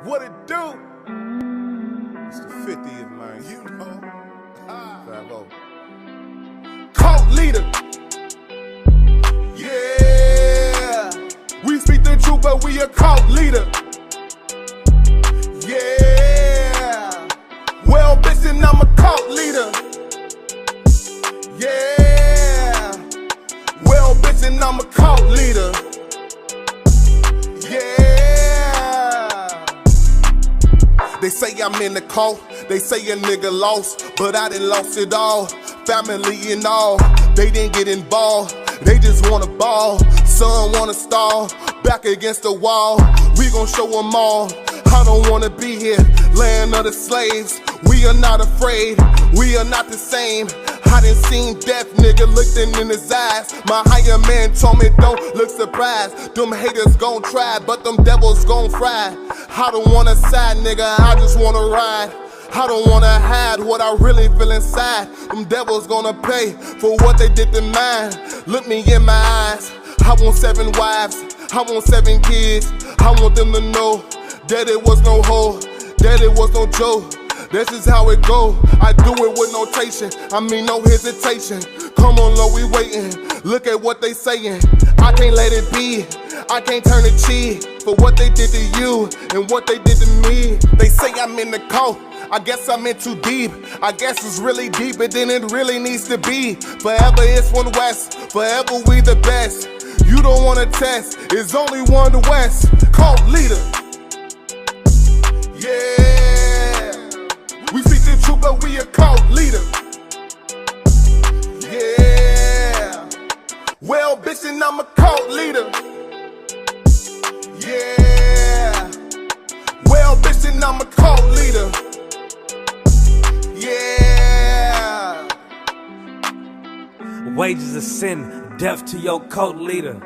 What it do? It's the 50th, man. You know. 5-0. Cult leader. Yeah. We speak the truth, but we a cult leader. Yeah. Well, bitch, and I'm a cult leader. Yeah. Well, bitch, and I'm a cult leader. Yeah. They say I'm in the cult, they say a nigga lost, but I done lost it all. Family and all, they didn't get involved. They just wanna ball, son wanna stall. Back against the wall, we gon' show them all. I don't wanna be here, land of the slaves. We are not afraid, we are not the same. I done seen death, nigga, looked in his eyes. My higher man told me don't look surprised. Them haters gon' try, but them devils gon' fry. I don't wanna side, nigga, I just wanna ride. I don't wanna hide what I really feel inside. Them devils gonna pay for what they did to mine. Look me in my eyes, I want 7 wives, I want 7 kids. I want them to know that it was no hoe, that it was no joke. This is how it go, I do it with notation, I mean no hesitation. Come on, Lord, we waiting, look at what they saying. I can't let it be, I can't turn the cheek for what they did to you and what they did to me. They say I'm in the cult, I guess I'm in too deep. I guess it's really deeper than it really needs to be. Forever it's one West, forever we the best. You don't wanna test, it's only one West. Cult leader. Yeah. We speak the truth, but we a cult leader. Yeah. Well, bitch, and I'm a cult leader. Yeah. Well, bitch, and I'm a cult leader. Yeah. Wages of sin, death to your cult leader.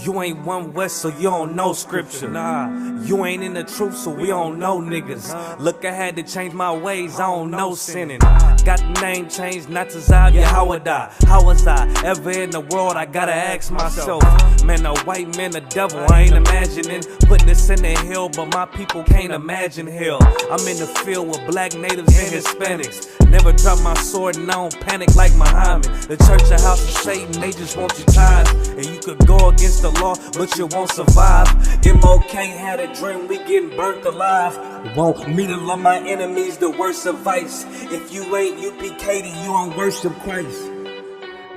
You ain't one West, so you don't know scripture. Nah, you ain't in the truth, so we don't know niggas. Look, I had to change my ways, I don't know sinning. Got the name changed, not to Zab, yeah, how would I? How was I ever in the world? I gotta ask myself. Man, a white man, the devil, I ain't imagining putting this in the hill, but my people can't imagine hell. I'm in the field with black natives and Hispanics. Never drop my sword and I don't panic like Muhammad. The church or house of Satan, they just want your tithes. And you could go against the law, but you won't survive. MOK had a dream, we getting burnt alive. Want me to love my enemies, the worst advice. If you ain't UPK, then you don't worship Christ.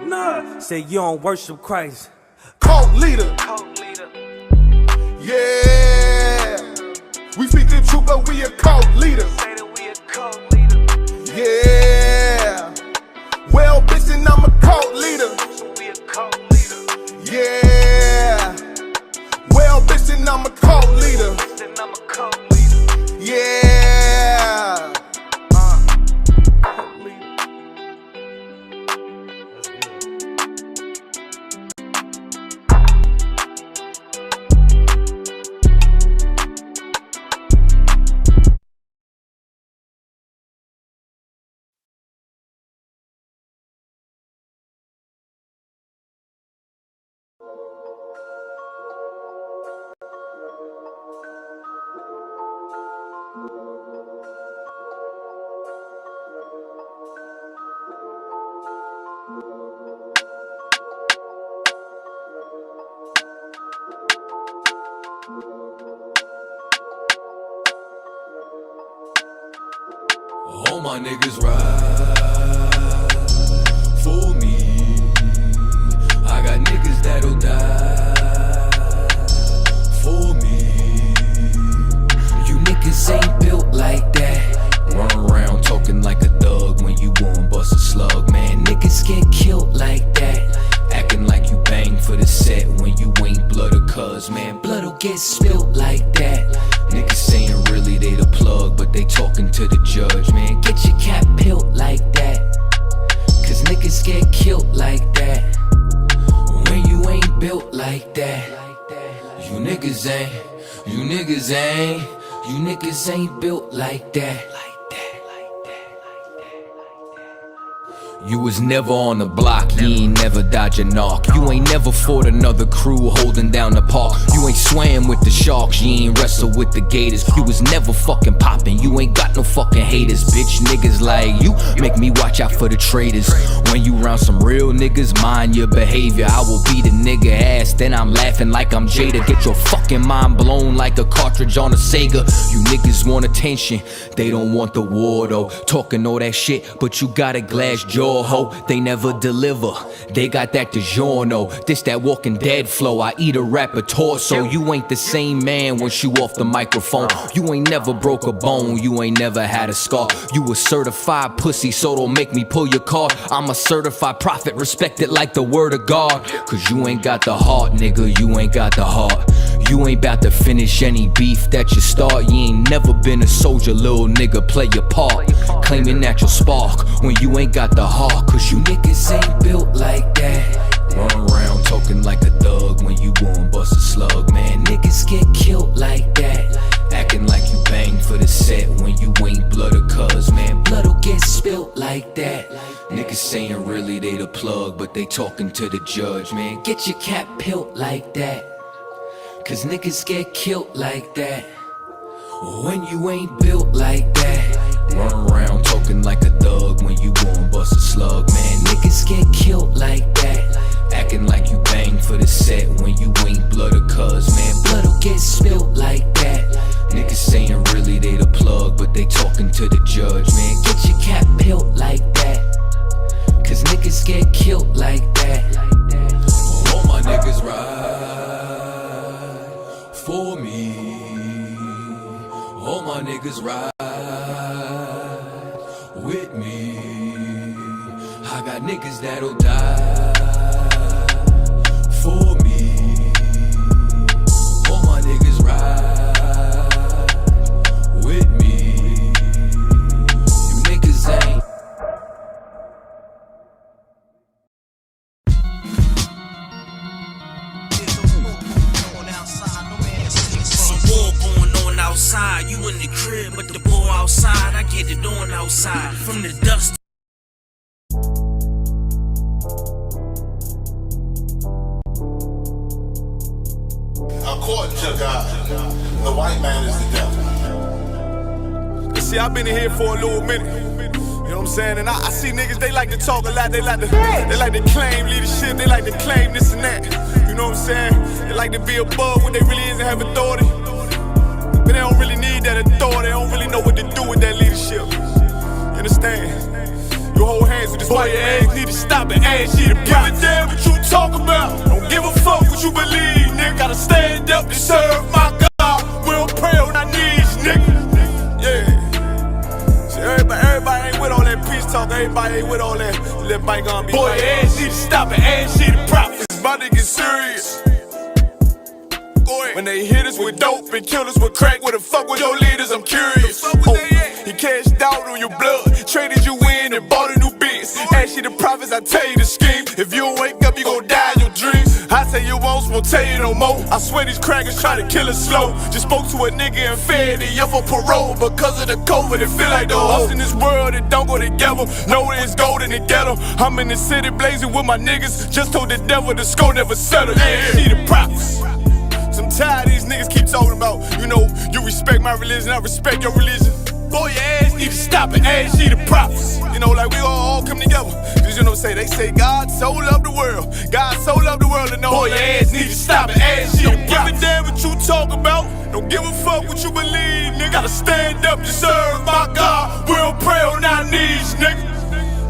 Nah, say you don't worship Christ. Cult leader. Cult leader. Yeah. We speak the truth, but we a cult leader. Say that we a cult leader. Yeah. Well, bitch, and I'm a cult leader. So we a cult leader. Yeah. Well, bitch, and I'm a cult leader. Then I'm a cult leader. Yeah. Cult leader. All my niggas ride for me. I got niggas that'll die for me. You niggas ain't built like that. Run around talking like a thug when you won't bust a slug, man. Niggas get killed like that. Acting like you bang for the set when you ain't blood or cuz, man. Blood'll get spilled like that. Niggas saying really they the plug, but they talking to the judge, man. Get your cap peeled like that, cause niggas get killed like that. When you ain't built like that, you niggas ain't built like that. You was never on the block, you ain't never dodge a knock. You ain't never fought another crew holding down the park. You ain't swung swam with the sharks, you ain't wrestled with the gators. You was never fucking poppin', you ain't got no fucking haters. Bitch, niggas like you make me watch out for the traitors. When you round some real niggas, mind your behavior. I will beat a nigga ass, then I'm laughing like I'm Jada. Get your fucking mind blown like a cartridge on a Sega. You niggas want attention, they don't want the war though. Talking all that shit, but you got a glass jaw, ho. They never deliver, they got that DiGiorno. This that Walking Dead flow, I eat a rapper torso. You ain't the same man once you off the microphone. You ain't never broke a bone, you ain't never had a scar. You a certified pussy, so don't make me pull your card. I'm a certified prophet, respected like the word of God. Cause you ain't got the heart, nigga, you ain't got the heart. You ain't bout to finish any beef that you start. You ain't never been a soldier, little nigga, play your part. Claiming that you'll spark when you ain't got the heart. Cause you niggas ain't built like that. Run around talking like a thug when you gon' bust a slug, man. Niggas get killed like that. Acting like you bang for the set when you ain't blood or cuz, man. Blood'll get spilt like that. Niggas saying really they the plug, but they talking to the judge, man. Get your cap peeled like that. Cause niggas get killed like that. When you ain't built like that. Run around talking like a thug when you gon' bust a slug, man. Niggas get killed like that. Acting like you bang for the set when you ain't blood or cuz, man. Blood'll get spilled like that. Niggas saying really they the plug, but they talking to the judge, man. Get your cap peeled like that. Cause niggas get killed like that. All my niggas ride for me. All my niggas ride with me. I got niggas that'll die for me. All my niggas ride with me. You niggas ain't. Some war going on outside. You in the crib, but the boy outside. I get it on outside. From the dust. According to God, the white man is the devil. You see, I've been in here for a little minute. You know what I'm saying? And I see niggas, they like to talk a lot. They like to claim leadership. They like to claim this and that. You know what I'm saying? They like to be above what they really is and have authority. But they don't really need that authority. They don't really know what to do with that leadership. You understand? You hold hands with this white ass, need to stop and ask you to give a damn what you talk about. Don't give a fuck what you believe, nigga. Gotta stand up to serve my God. We don't pray on our knees, nigga. Yeah. See, everybody ain't with all that peace talk. Everybody ain't with all that. Let bygone be. Boy, ass need to stop and ask you to prophets. It's about to get serious. When they hit us with dope and kill us with crack, where the fuck with your leaders? I'm curious. He cashed out on your blood, traded you in and bought a new biz. Ask you the prophets, I tell you the scheme. If you don't wake up, you gon' die in your dreams. I say you won't tell you no more. I swear these crackers try to kill us slow. Just spoke to a nigga and fed he up for parole because of the COVID. It feel like the host in this world that don't go together. Nowhere is gold in the ghetto. I'm in the city blazing with my niggas. Just told the devil the score never settled. Yeah, see the prophets. I'm tired of these niggas keep talking about, you know, you respect my religion, I respect your religion. Boy, your ass need to stop and ask you the prophets. You know, like we all come together. Cause you know, they say God so loved the world. God so loved the world, and know your ass need to stop and ask you the prophets. Don't give a damn what you talk about. Don't give a fuck what you believe, nigga. Gotta stand up to serve my God. We don't pray on our knees, nigga.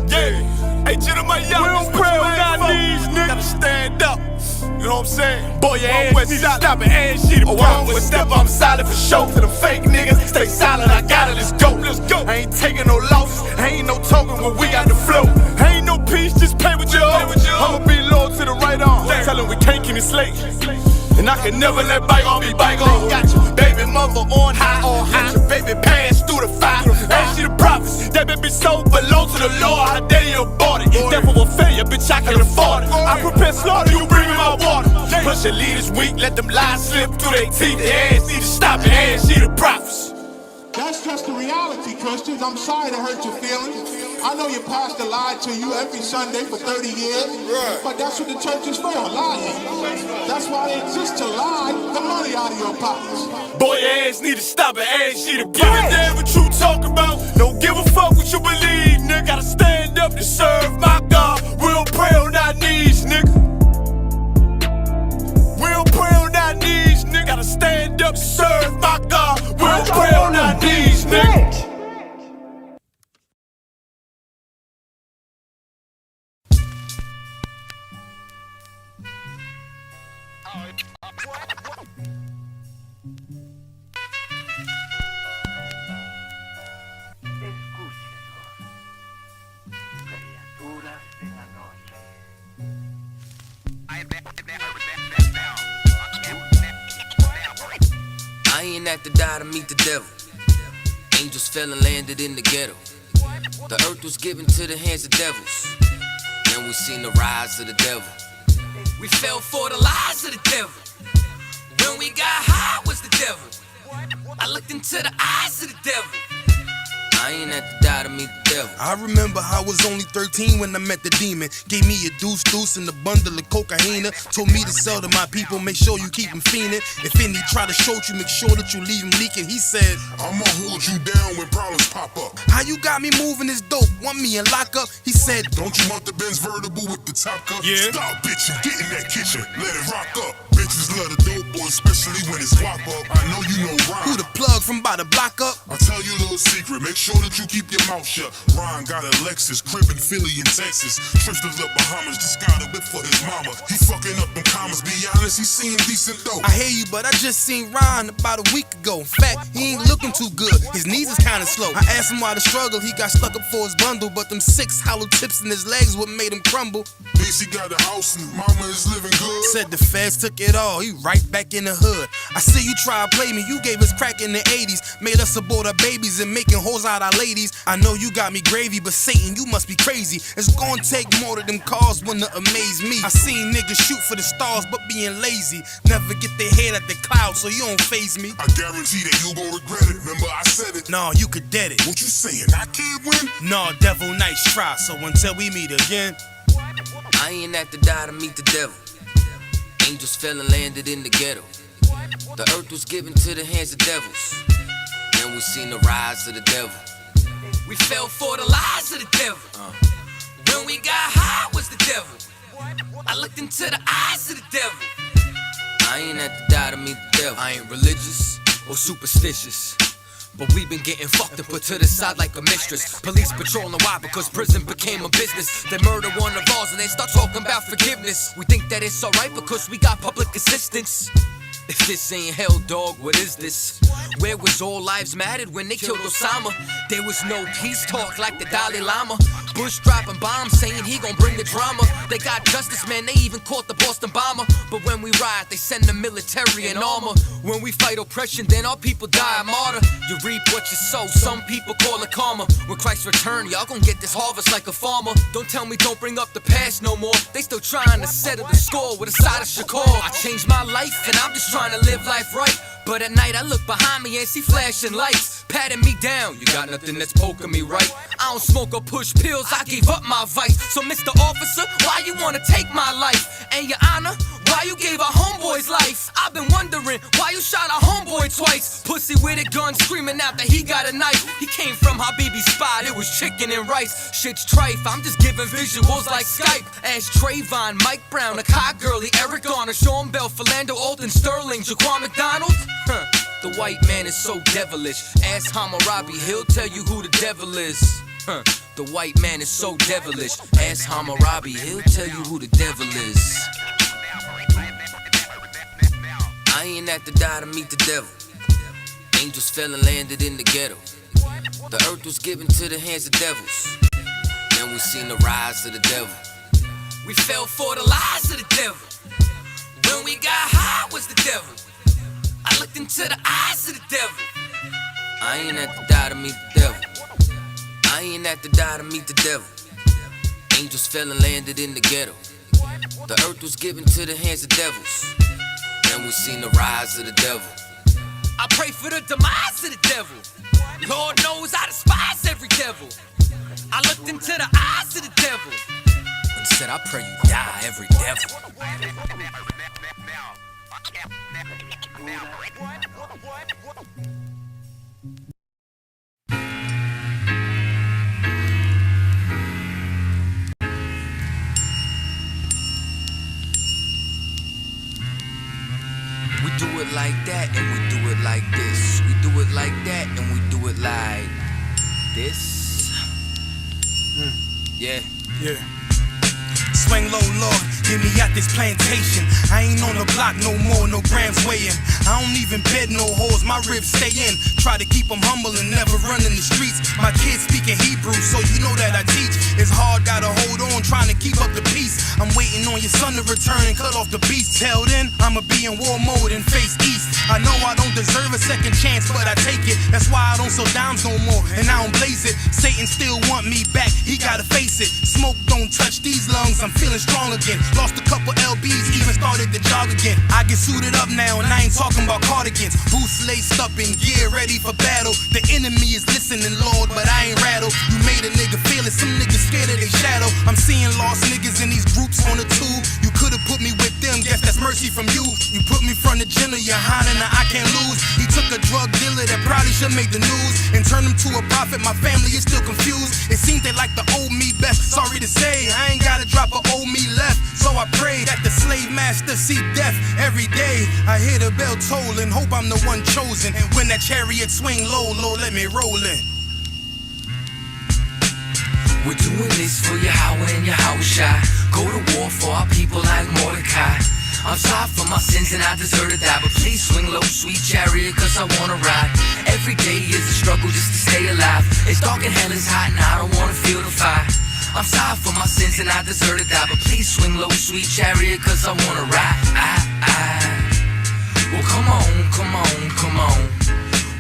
Yeah. Hey, gentlemen, y'all, we don't pray on our knees, nigga. Gotta stand up. You know what I'm saying? Boy, your ass need to stop and ask you to wrong with step. I'm solid for show. To the fake niggas, stay silent. I got it. Let's go. Let's go. I ain't taking no losses. Ain't no talking when we got the flow. Ain't no peace, just pay with your own. I'ma be loyal to the right arm. Tell him we can't keep me slave. And I can never let bygone be bygone. Got your baby mother on high. Got your baby pants through the fire. Ask you the prophets. That baby so belong to the Lord. How dare you abort it? Devil will failure, bitch, I can afford it. I prepare slaughter, you bring me my water. Push your leaders weak, let them lies slip through their teeth. Their ass need to stop and ask you the prophets. That's just the reality, Christians. I'm sorry to hurt your feelings. I know your pastor lied to you every Sunday for 30 years, but that's what the church is for, lying. That's why they exist, to lie the money out pockets. Boy, your ass need to stop it, ass shit. Give a damn what you talk about. Don't give a fuck what you believe, nigga. Gotta stand up to serve my God. We'll pray on our knees, nigga. We'll pray on our knees, nigga. Gotta stand up to serve my God. We'll pray on our knees, nigga. I ain't have to die to meet the devil. Angels fell and landed in the ghetto. The earth was given to the hands of devils. Then we seen the rise of the devil. We fell for the lies of the devil. When we got high was the devil. I looked into the eyes of the devil. I ain't have to die to meet the devil. I remember I was only 13 when I met the demon. Gave me a deuce and a bundle of cocaine. Told me to sell to my people, make sure you keep them fiending. If any try to shoot you, make sure that you leave him leaking. He said, I'ma hold you down when problems pop up. how you got me moving this dope? Want me in lockup? He said, Don't you want the Benz vertible with the top cup? Yeah. Stop bitching, get in that kitchen, let it rock up. Bitches love the dope boy, especially when it's guap up. I know you know who Ron. the plug from by the block up? I'll tell you a little secret, make sure that you keep your mouth shut. Ron got a Lexus, crib in Philly and Texas. Trips to the Bahamas, just got a whip for his mama. He fucking up them commas, be honest, he seeing decent dope. I hear you, but I just seen Ron about a week ago. In fact, he ain't looking too good. His knees is kinda slow. I asked him why the struggle. He got stuck up for his bundle, but them 6 hollow tips in his legs what made him crumble. He got a house and mama is living good. Said the feds took it all. He right back in the hood. I see you try to play me. You gave us crack in the 80s. Made us abort our babies and making hoes out our ladies. I know you got me gravy, but Satan, you must be crazy. It's gonna take more than them cars when to amaze me. I seen niggas shoot for the stars, but being lazy. Never get their head at the clouds, so you don't faze me. I guarantee that you gon' regret it. Remember I said it. Nah, you could dead it. What you saying? I can't win? Nah, devil, nice try. So until we meet again, I ain't have to die to meet the devil. Angels fell and landed in the ghetto. The earth was given to the hands of devils. Then we seen the rise of the devil. We fell for the lies of the devil. When we got high was the devil. I looked into the eyes of the devil. I ain't have to die to meet the devil. I ain't religious or superstitious, but we been getting fucked and put to the side like a mistress. Police patrolling why? Because prison became a business. They murder one of ours and they start talking about forgiveness. We think that it's alright because we got public assistance. If this ain't hell, dog, what is this? Where was all lives mattered when they killed Osama? There was no peace talk like the Dalai Lama. Bush dropping bombs saying he gon' bring the drama. They got justice, man, they even caught the Boston bomber. But when we riot, they send the military in armor. When we fight oppression, then our people die a martyr. You reap what you sow, some people call it karma. When Christ return, y'all gon' get this harvest like a farmer. Don't tell me don't bring up the past no more. They still trying to settle the score with a side of Shakur. I changed my life and I'm just trying to live life right. But at night I look behind me and see flashing lights, patting me down. You got nothing that's poking me right. I don't smoke or push pills, I gave up my vice. So Mr. Officer, why you wanna take my life? And your honor, why you gave our homeboy's life? I've been wondering why you shot our homeboy twice. Pussy with a gun screaming out that he got a knife. He came from Habibi's spot, it was chicken and rice. Shit's trife, I'm just giving visuals like Skype. Ask Trayvon, Mike Brown, Akai Gurley, Eric Garner, Sean Bell, Philando, Alton Sterling, Jaquan McDonald. The white man is so devilish. Ask Hammurabi, he'll tell you who the devil is. The white man is so devilish. Ask Hammurabi, he'll tell you who the devil is. I ain't have to die to meet the devil. Angels fell and landed in the ghetto. The earth was given to the hands of devils. Then we seen the rise of the devil. We fell for the lies of the devil. When we got high was the devil. I looked into the eyes of the devil. I ain't have to die to meet the devil. I ain't have to die to meet the devil. Angels fell and landed in the ghetto. The earth was given to the hands of devils. Then we seen the rise of the devil. I pray for the demise of the devil. Lord knows I despise every devil. I looked into the eyes of the devil and said, I pray you die, every devil. We do it like that and we do it like this. We do it like that and we do it like this. Yeah. Yeah. Swing low, Lord, get me out this plantation. I ain't on the block no more, no grams weighing. I don't even bed no hoes, my ribs stay in. Try to keep them humble and never run in the streets. My kids speaking Hebrew, so you know that I teach. It's hard, gotta hold on, trying to keep up the peace. I'm waiting on your son to return and cut off the beast. Till then, I'ma be in war mode and face east. I know I don't deserve a second chance, but I take it. That's why I don't sell dimes no more, and I don't blaze it. Satan still want me back, he gotta face it. Smoke don't touch these lungs, I'm feeling strong again. Lost a couple LBs, even started to jog again. I get suited up now, and I ain't talking about cardigans. Boots laced up in gear, ready for battle. The enemy is listening, Lord, but I ain't rattled. You made a nigga feel it, some niggas scared of their shadow. I'm seeing lost niggas in these groups on the tube. You could've put me with them, guess that's mercy from you. You put me front of Jenna, your Hana, now I can't lose. He took a drug dealer that probably should make the news and turned him to a prophet. My family is still confused. It seems they like the old me best. Sorry to say, I ain't gotta drop a old me left. So I pray that the slave master see death every day. I hear the bell toll and hope I'm the one chosen. And when that chariot swing low, Lord, let me roll in. We're doing this for Yahweh and Yahushua. Go to war for our people like Mordecai. I'm sorry for my sins and I deserve to die, but please swing low, sweet chariot, cause I wanna ride. Every day is a struggle just to stay alive. It's dark and hell is hot and I don't wanna feel the fire. I'm sorry for my sins and I deserve to die, but please swing low, sweet chariot, cause I wanna ride. Well, come on, come on, come on.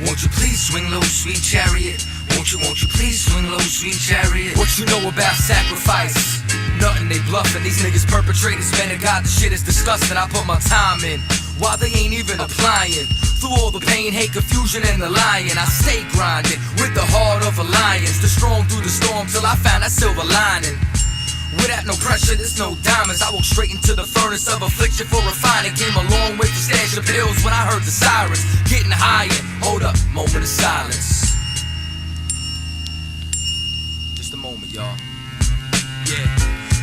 Won't you please swing low, sweet chariot? Won't you please swing low, sweet chariot? What you know about sacrifice? Nothing, they bluffing. These niggas perpetrators, man of God, the shit is disgusting. I put my time in, while they ain't even applying. Through all the pain, hate, confusion, and the lying, I stay grinding with the heart of a lion. The strong through the storm till I found that silver lining. Without no pressure, there's no diamonds. I walk straight into the furnace of affliction for refining. Came a long way to stash the pills when I heard the sirens. Getting higher, hold up, moment of silence. Just a moment, y'all. Yeah.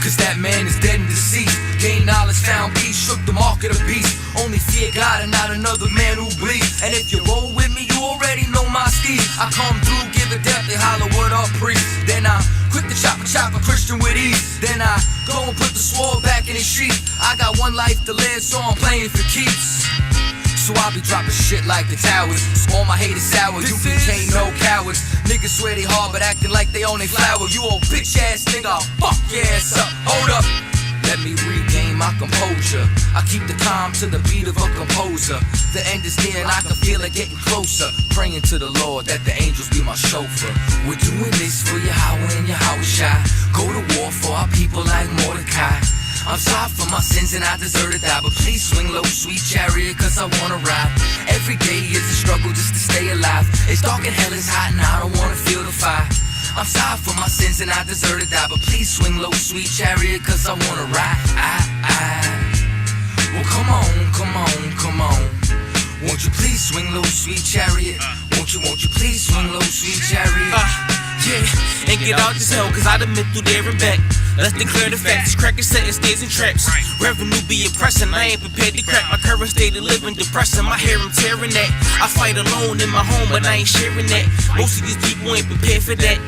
Cause that man is dead and deceased. Gained knowledge, found peace, shook the mark of the beast. Only fear God and not another man who bleeds. And if you roll with me, you already know my steed. I come through, give a death, they holler, what up, priest? Then I quick to chop a Christian with ease. Then I go and put the sword back in his sheath. I got one life to live, so I'm playing for keeps. So I be dropping shit like the towers. All my haters sour, UPK ain't no cowards. Niggas swear they hard, but acting like they own they flower. You old bitch ass nigga, I'll fuck your ass up. Hold up, let me regain my composure. I keep the calm to the beat of a composer. The end is near and I can feel it getting closer. Praying to the Lord that the angels be my chauffeur. We're doing this for Yahweh and Yahushua. Go to war for our people like Mordecai. I'm sorry for my sins and I deserve to die, but please swing low, sweet chariot, cause I wanna ride. Every day is a struggle just to stay alive. It's dark and hell is hot and I don't wanna feel the fire. I'm sorry for my sins and I deserve to die, but please swing low, sweet chariot, cause I wanna ride. Well, come on, come on, come on. Won't you please swing low, sweet chariot? Won't you please swing low, sweet chariot? Yeah, and get out this hell, cause I done been through there and back. Let's declare the fact, these crackers setting stays and traps. Revenue be impressing, I ain't prepared to crack. My current state of living depressing, my hair I'm tearing that. I fight alone in my home, but I ain't sharing that. Most of these people ain't prepared for that.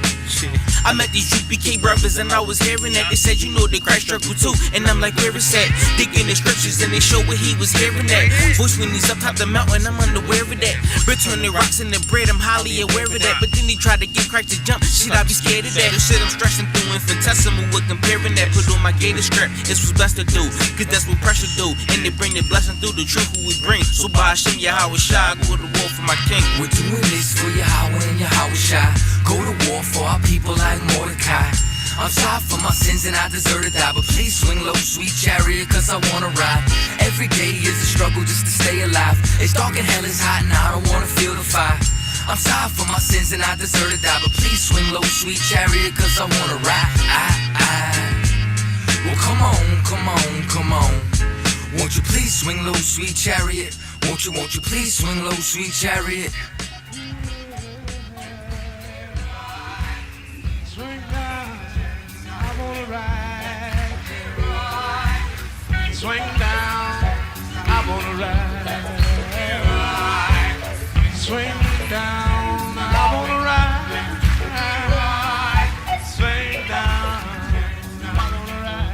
I met these UPK brothers and I was hearing that. They said, you know that Christ struggle too, and I'm like, where is that? Digging the scriptures and they show what he was hearing that. Voice when he's up top the mountain, I'm unaware of that. Return the rocks in the bread, I'm highly aware of that. But then he tried to get Christ to jump, shit I be scared of that. The shit I'm stressing through infinitesimal with comparing that. Put on my gator strap, it's what's best to do, cause that's what pressure do. And they bring the blessing through the truth who we bring. So by Hashem Yahushua, go to war for my king. We're doing this for Yahweh and Yahushua. Go to war for our people like Mordecai. I'm sorry for my sins and I deserve to die, but please swing low, sweet chariot, cause I wanna ride. Every day is a struggle just to stay alive. It's dark and hell is hot and I don't wanna feel the fire. I'm sorry for my sins and I deserve to die, but please swing low, sweet chariot, cause I wanna ride. Well, come on, come on, come on. Won't you please swing low, sweet chariot? Won't you please swing low, sweet chariot? Swing down, I wanna ride. Swing down, I wanna ride. Swing down, I wanna ride. Swing down, I wanna ride.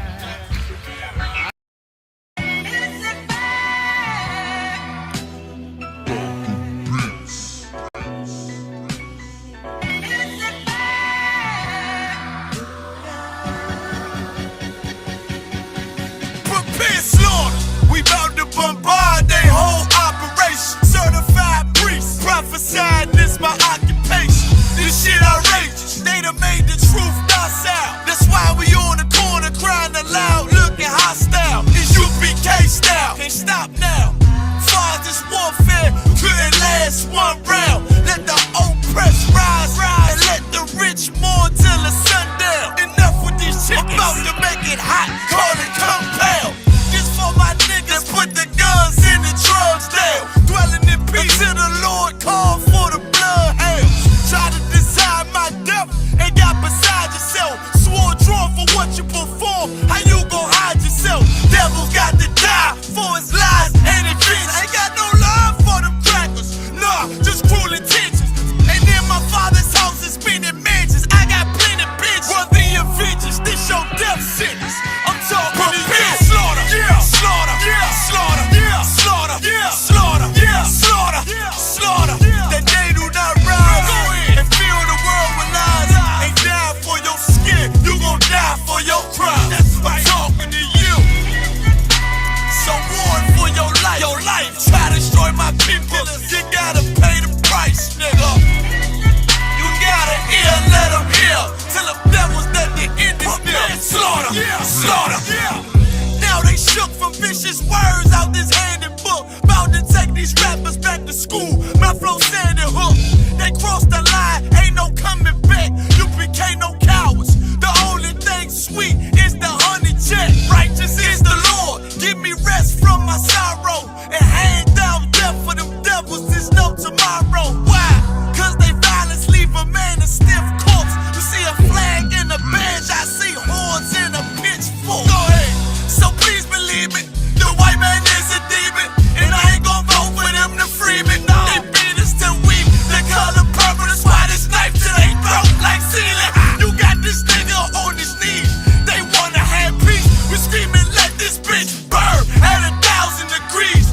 Prepare slaughter. We bout to bombard they whole operation. Certified priest, prophesying this my occupation. This shit outrageous. They done made the truth docile. That's why we on the corner crying aloud, looking hostile. It's UPK style. Can't stop now. Far this warfare couldn't last one round. Let the oppressed rise, and let the rich mourn till the sundown. Enough with these chickens. About to make it hot, call it compound. This for my niggas, put the guns in the drugs down. Dwelling in peace till the Lord call for the bloodhounds. Try to decide my death and got beside yourself. Swore drawn for what you perform. How you gon' hide yourself? Devil got to die for his lies and adventures. Ain't got no love for them crackers. Nah, just cruel intentions. And in my father's house is spinning mansions. I got plenty bitches. Run the Avengers, this your death sentence. I'm talking prepare slaughter, yeah, slaughter, yeah, slaughter, yeah, slaughter, yeah, slaughter, yeah, slaughter, yeah, slaughter. That they do not rise and fill the world with lies. Ain't die for your skin, you gon' die for your crime. I'm talking to you. So warn for your life. Your life try to destroy my people. You gotta pay the price, nigga. You gotta hear, let them hear. Till the devils that the end is near. Slaughter, slaughter. Now they shook from vicious words out this handed book. About to take these rappers back to school. My flow sanded hook. They crossed the line, ain't no coming back. You became no cowards. The only thing sweet is the honey jet. Righteous is the Lord. Give me rest from my sorrow. And hand down death for them devils. There's no tomorrow. Why? Cause they violence leave a man a stiff corpse. You see a flag in a badge, I see horns in a pitchfork. Go ahead. So please believe it. The white man is a demon. And I ain't gon' vote for them to free me. They beat us till we the color purple. That's why this knife to they throat like ceiling. You got this nigga on his knees. They wanna have peace. We screaming, let this bitch burn at 1,000 degrees.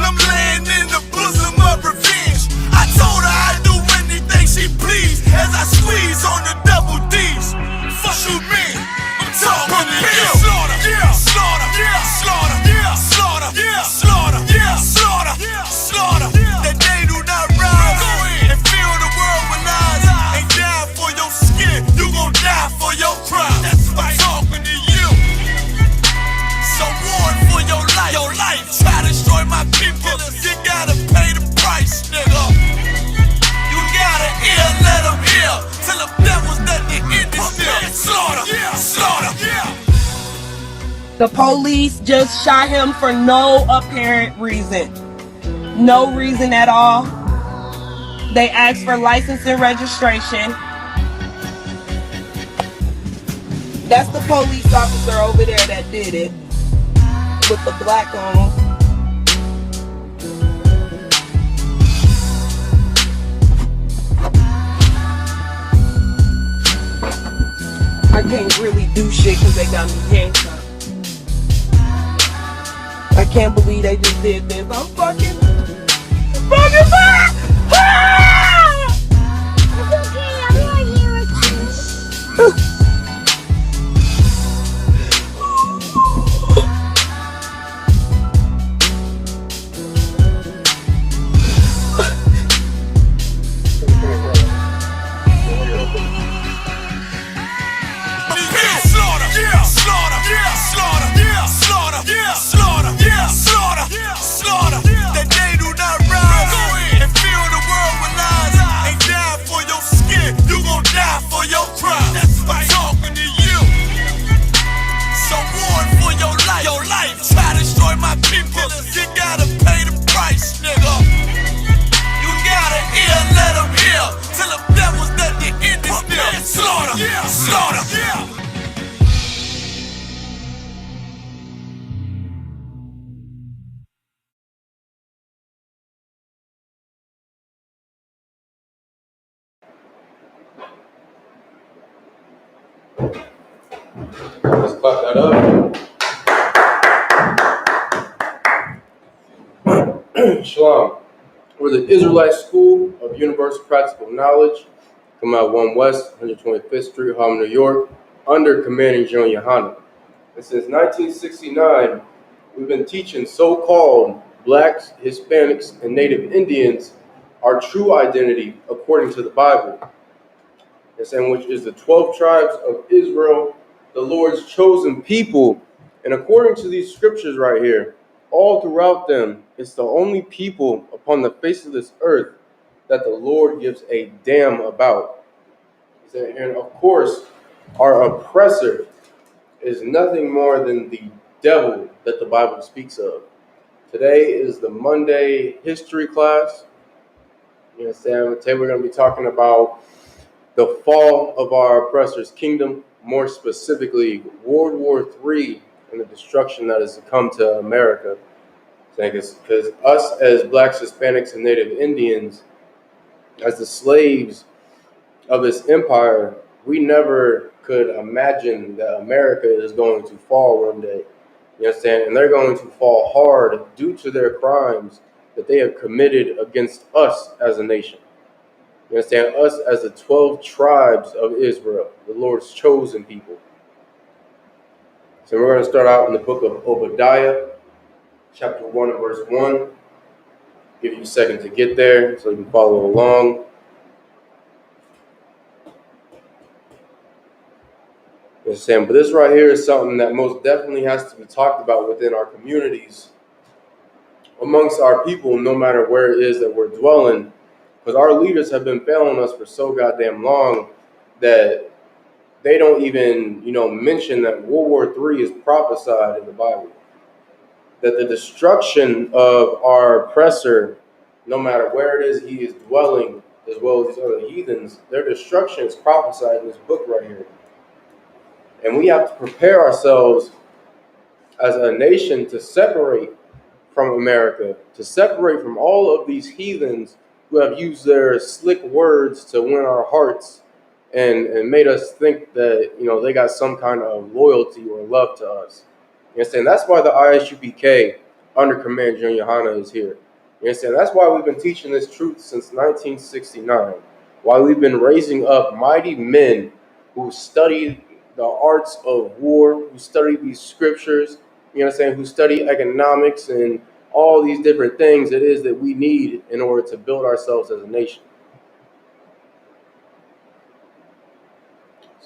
I'm laying in the bosom of revenge. I told her I'd do anything she please. As I squeeze on the double D's. Fuck you mean? I'm talking to you. Slaughter, yeah, slaughter, yeah, slaughter, yeah, slaughter, yeah, slaughter, yeah, slaughter, yeah, slaughter. That they do not rise and fill the world with lies. Ain't die for your skin, you gon' die for your crime. I'm talking to you. So warn for your life. Your life try to destroy my people. You gotta pay the price, nigga. You gotta hear, let them hear. Till the devils that the end is near. Slaughter, slaughter. The police just shot him for no apparent reason. No reason at all. They asked for license and registration. That's the police officer over there that did it. With the black on. I can't really do shit because they got me handcuffed. I can't believe they just did this. I'm fucking back! It's okay, I'm right here with you. Slaughter, yeah, slaughter, yeah, slaughter, yeah, slaughter, yeah, slaughter. That Tell them devils that the end is near. Slaughter, slaughter. Let's clap that up. Shalom. We're the Israelite School of Universal Practical Knowledge. Come out 1 West, 125th Street, Harlem, New York, under Commanding General Yohana. And since 1969, we've been teaching so-called Blacks, Hispanics, and Native Indians our true identity according to the Bible. And which is the 12 tribes of Israel, the Lord's chosen people. And according to these scriptures right here, all throughout them, it's the only people upon the face of this earth that the Lord gives a damn about. And of course, our oppressor is nothing more than the devil that the Bible speaks of. Today is the Monday history class. You understand? Today we're going to be talking about the fall of our oppressor's kingdom, more specifically World War III and the destruction that has come to America. Because us as Blacks, Hispanics, and Native Indians, as the slaves of this empire, we never could imagine that America is going to fall one day. You understand? And they're going to fall hard due to their crimes that they have committed against us as a nation. You understand? Us as the 12 tribes of Israel, the Lord's chosen people. So we're going to start out in the book of Obadiah, chapter 1 and verse 1. Give you a second to get there so you can follow along. You understand? But this right here is something that most definitely has to be talked about within our communities, amongst our people, no matter where it is that we're dwelling. Because our leaders have been failing us for so goddamn long that they don't even, mention that World War III is prophesied in the Bible. That the destruction of our oppressor, no matter where it is he is dwelling, as well as these other heathens, their destruction is prophesied in this book right here. And we have to prepare ourselves as a nation to separate from America, to separate from all of these heathens who have used their slick words to win our hearts and made us think that, they got some kind of loyalty or love to us. You understand? That's why the Isupk under Command General Yohana is here. You understand? That's why we've been teaching this truth since 1969. Why we've been raising up mighty men who study the arts of war, who study these scriptures, who study economics and all these different things it is that we need in order to build ourselves as a nation.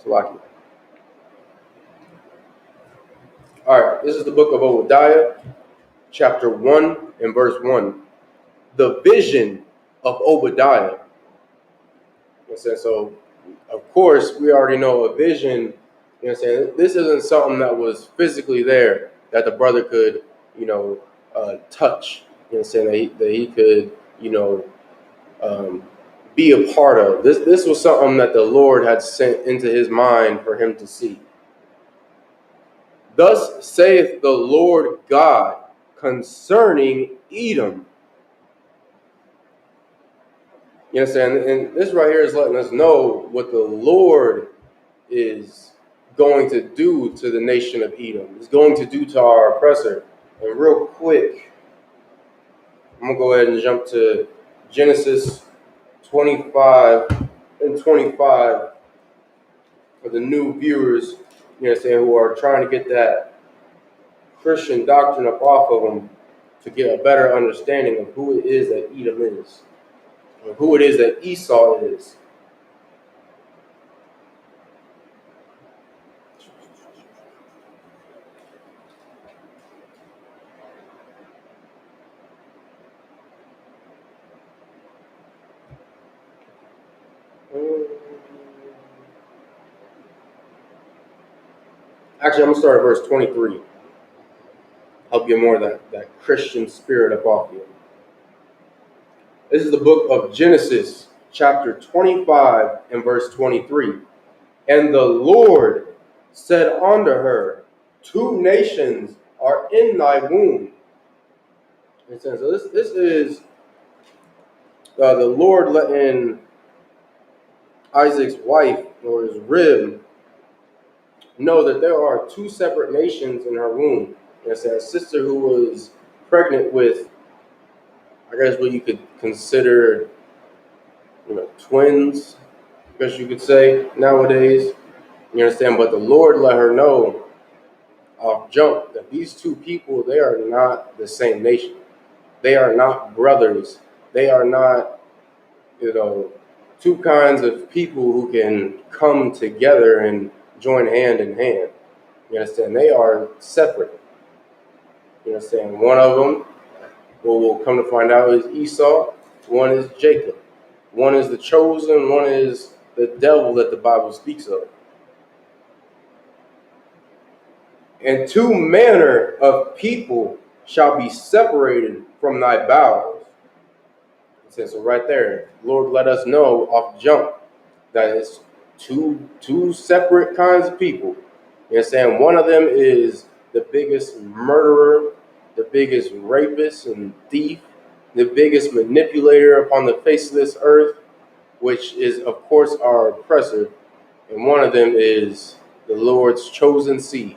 Salaki. All right, this is the book of Obadiah, chapter 1 and verse 1. The vision of Obadiah. So, of course, we already know a vision. This isn't something that was physically there that the brother could, touch. That he could, be a part of. This was something that the Lord had sent into his mind for him to see. Thus saith the Lord God concerning Edom. You understand? And this right here is letting us know what the Lord is going to do to the nation of Edom. Is going to do to our oppressor. And real quick, I'm going to go ahead and jump to Genesis 25 and 25 for the new viewers, who are trying to get that Christian doctrine up off of them to get a better understanding of who it is that Edom is, or who it is that Esau is. Actually, I'm going to start at verse 23. Help get more of that Christian spirit up off you. This is the book of Genesis, chapter 25 and verse 23. And the Lord said unto her, 2 nations are in thy womb. And so this is the Lord letting Isaac's wife, or his rib, know that there are 2 separate nations in her womb. And it's a sister who was pregnant with, I guess, what you could consider, twins, I guess you could say nowadays. You understand? But the Lord let her know off jump that these 2 people, they are not the same nation. They are not brothers. They are not, 2 kinds of people who can come together and join hand in hand. You understand? They are separate. You understand? One of them, what we'll come to find out, is Esau. One is Jacob. One is the chosen. One is the devil that the Bible speaks of. And 2 manner of people shall be separated from thy bowels. It says, so right there, Lord let us know off jump that it's two separate kinds of people. You understand? One of them is the biggest murderer, the biggest rapist and thief, the biggest manipulator upon the face of this earth, which is, of course, our oppressor. And one of them is the Lord's chosen seed.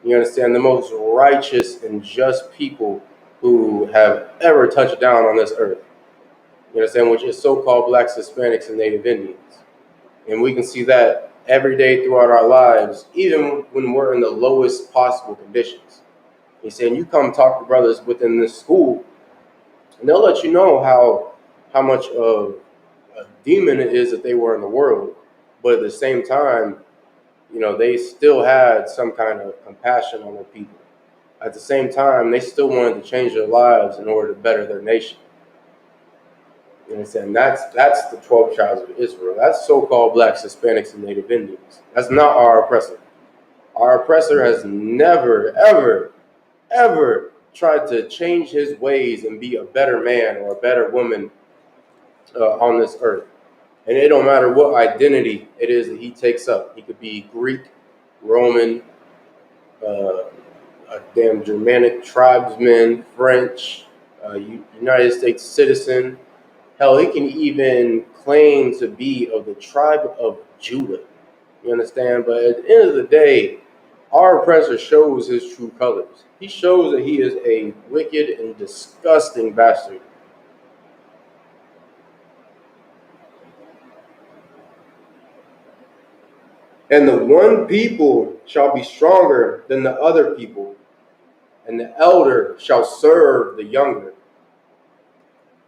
You understand? The most righteous and just people who have ever touched down on this earth. You understand? Which is so-called blacks, Hispanics, and Native Indians. And we can see that every day throughout our lives, even when we're in the lowest possible conditions. He's saying, you come talk to brothers within this school, and they'll let you know how much of a demon it is that they were in the world. But at the same time, they still had some kind of compassion on their people. At the same time, they still wanted to change their lives in order to better their nation. You understand? That's the 12 tribes of Israel. That's so-called blacks, Hispanics, and Native Indians. That's not our oppressor. Our oppressor has never, ever, ever tried to change his ways and be a better man or a better woman on this earth. And it don't matter what identity it is that he takes up. He could be Greek, Roman, a damn Germanic tribesman, French, United States citizen. Hell, he can even claim to be of the tribe of Judah. You understand? But at the end of the day, our oppressor shows his true colors. He shows that he is a wicked and disgusting bastard. And the one people shall be stronger than the other people, and the elder shall serve the younger.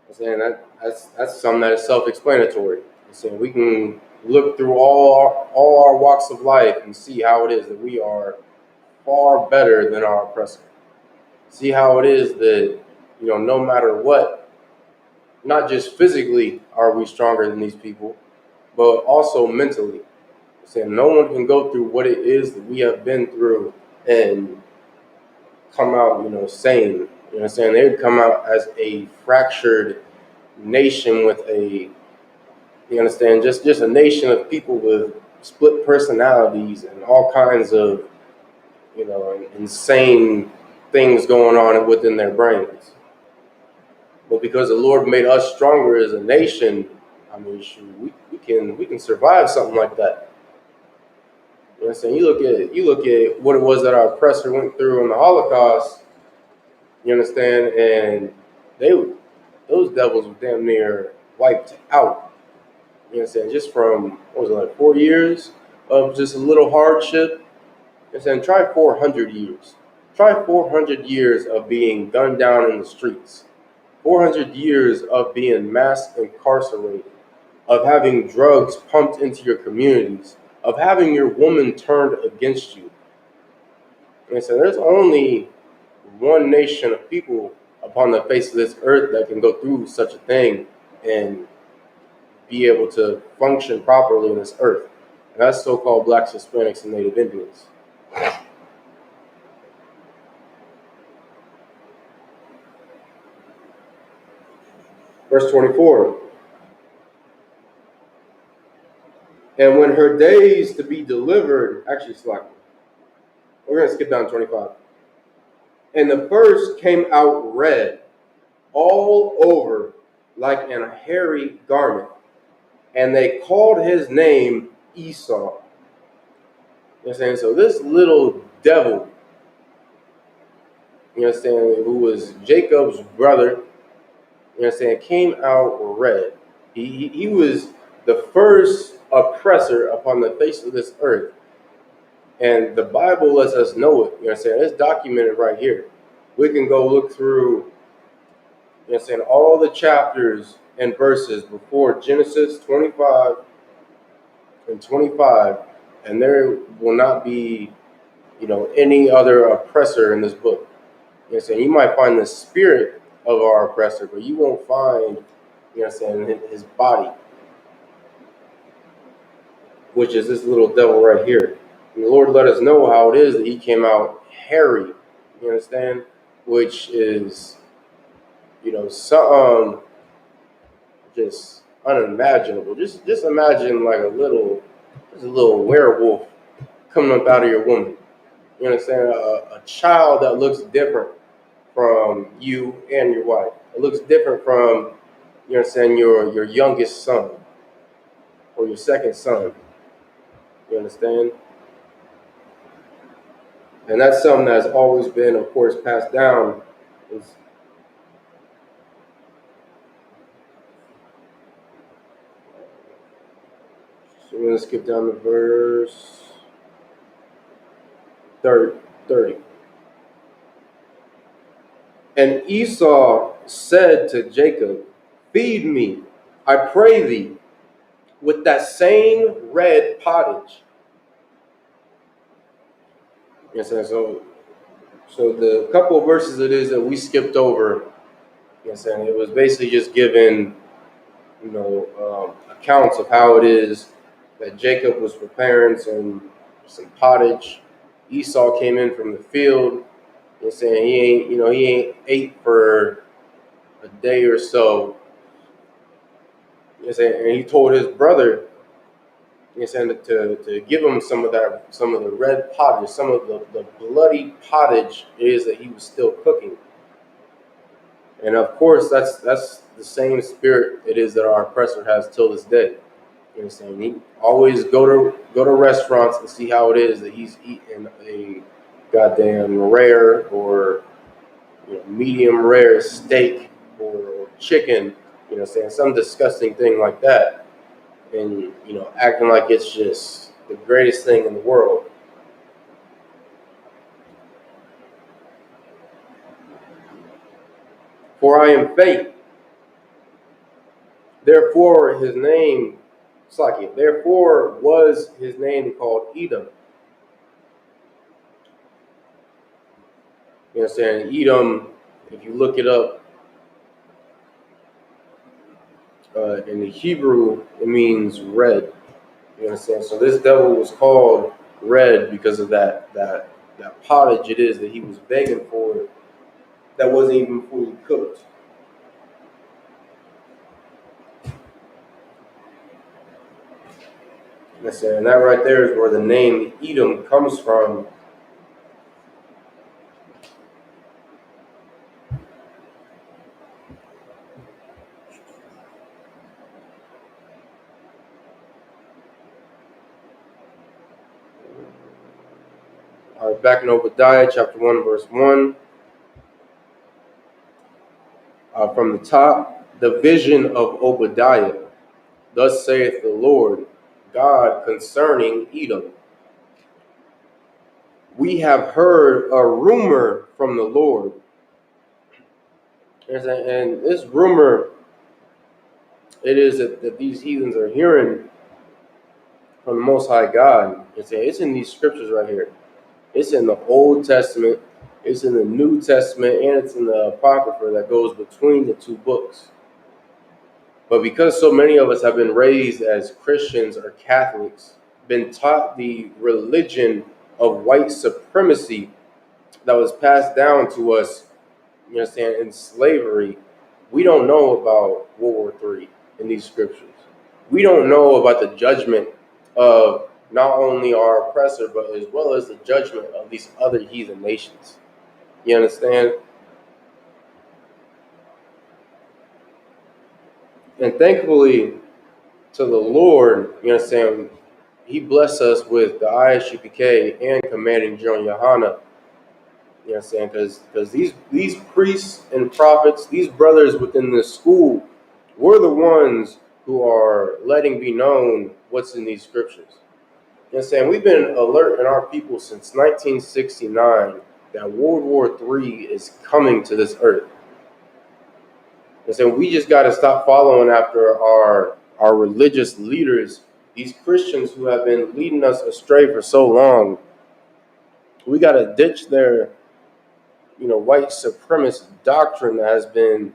I'm saying that's something that is self-explanatory. I'm saying we can look through all our walks of life and see how it is that we are far better than our oppressor. See how it is that, no matter what, not just physically are we stronger than these people, but also mentally. I'm saying no one can go through what it is that we have been through and come out, sane. You know what I'm saying? They would come out as a fractured nation with you understand, just a nation of people with split personalities and all kinds of, insane things going on within their brains. But because the Lord made us stronger as a nation, I mean, we can survive something like that. You know what I'm saying? You look at what it was that our oppressor went through in the Holocaust. You understand? And those devils were damn near wiped out. You know what I'm saying? Just from, 4 years of just a little hardship. You know what I'm saying? Try 400 years. Try 400 years of being gunned down in the streets. 400 years of being mass incarcerated, of having drugs pumped into your communities, of having your woman turned against you. And so there's only one nation of people upon the face of this earth that can go through such a thing and be able to function properly in this earth. And that's so-called blacks, Hispanics, and Native Indians. Verse 24. And when her days to be delivered, actually, slightly, we're going to skip down to 25. And the first came out red all over like in a hairy garment. And they called his name Esau. You know what I'm saying? So this little devil, you know what I'm saying, who was Jacob's brother, you know what I'm saying, came out red. He was the first oppressor upon the face of this earth. And the Bible lets us know it. You know what I'm saying? It's documented right here. We can go look through, you know what I'm saying, all the chapters and verses before Genesis 25 and 25, and there will not be, you know, any other oppressor in this book. You know what I'm saying? You might find the spirit of our oppressor, but you won't find, you know what I'm saying, his body, which is this little devil right here. And the Lord let us know how it is that he came out hairy, you understand? Which is, you know, some just unimaginable. Just imagine like a little werewolf coming up out of your womb. You understand? A child that looks different from you and your wife. It looks different from, you understand, your youngest son or your second son. You understand? And that's something that's always been, of course, passed down. So we're going to skip down to verse 30. And Esau said to Jacob, "Feed me, I pray thee, with that same red pottage." Yes, so the couple of verses it is that we skipped over, yes, and it was basically just given, you know, accounts of how it is that Jacob was preparing some pottage. Esau came in from the field and saying he ain't ate for a day or so. Yes, and he told his brother, yes, and to give him some of the red pottage, some of the bloody pottage is that he was still cooking. And of course, that's the same spirit it is that our oppressor has till this day. You know what I'm saying? He always go to restaurants and see how it is that he's eating a goddamn rare or, you know, medium rare steak or chicken. You know what I'm saying? Some disgusting thing like that. And, you know, acting like it's just the greatest thing in the world. For I am faith. Therefore was his name called Edom. You know what I'm saying? Edom, if you look it up in the Hebrew, it means red. You know what I'm saying? So this devil was called red because of that pottage it is that he was begging for that wasn't even fully cooked. And that right there is where the name Edom comes from. All right, back in Obadiah chapter 1, verse 1. From the top, the vision of Obadiah. Thus saith the Lord God concerning Edom. We have heard a rumor from the Lord. And this rumor, it is that these heathens are hearing from the Most High God. It's in these scriptures right here. It's in the Old Testament, it's in the New Testament, and it's in the Apocrypha that goes between the two books. But because so many of us have been raised as Christians or Catholics, been taught the religion of white supremacy that was passed down to us, you know what I'm saying, in slavery, we don't know about World War III in these scriptures. We don't know about the judgment of not only our oppressor, but as well as the judgment of these other heathen nations. You understand? And thankfully to the Lord, you understand, He blessed us with the ISUPK and Commanding General Yohana. You understand? Because these priests and prophets, these brothers within this school, were the ones who are letting be known what's in these scriptures. You understand? We've been alerting our people since 1969 that World War III is coming to this earth. And so we just got to stop following after our religious leaders, these Christians who have been leading us astray for so long. We got to ditch their, white supremacist doctrine that has been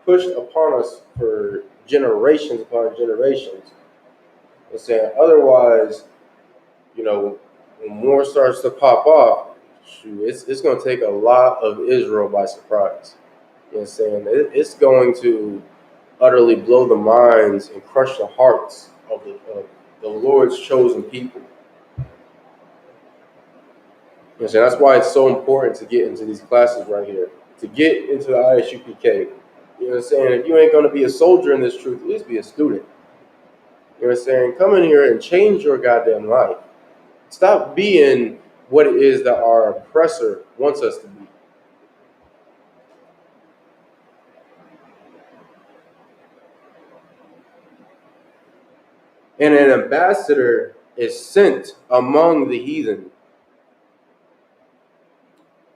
pushed upon us for generations upon generations. And saying otherwise, when war starts to pop off, it's going to take a lot of Israel by surprise. You know what I'm saying? It's going to utterly blow the minds and crush the hearts of the Lord's chosen people. You know what I'm saying? That's why it's so important to get into these classes right here, to get into the ISUPK. You know what I'm saying? If you ain't going to be a soldier in this truth, at least be a student. You know what I'm saying? Come in here and change your goddamn life. Stop being what it is that our oppressor wants us to be. And an ambassador is sent among the heathen.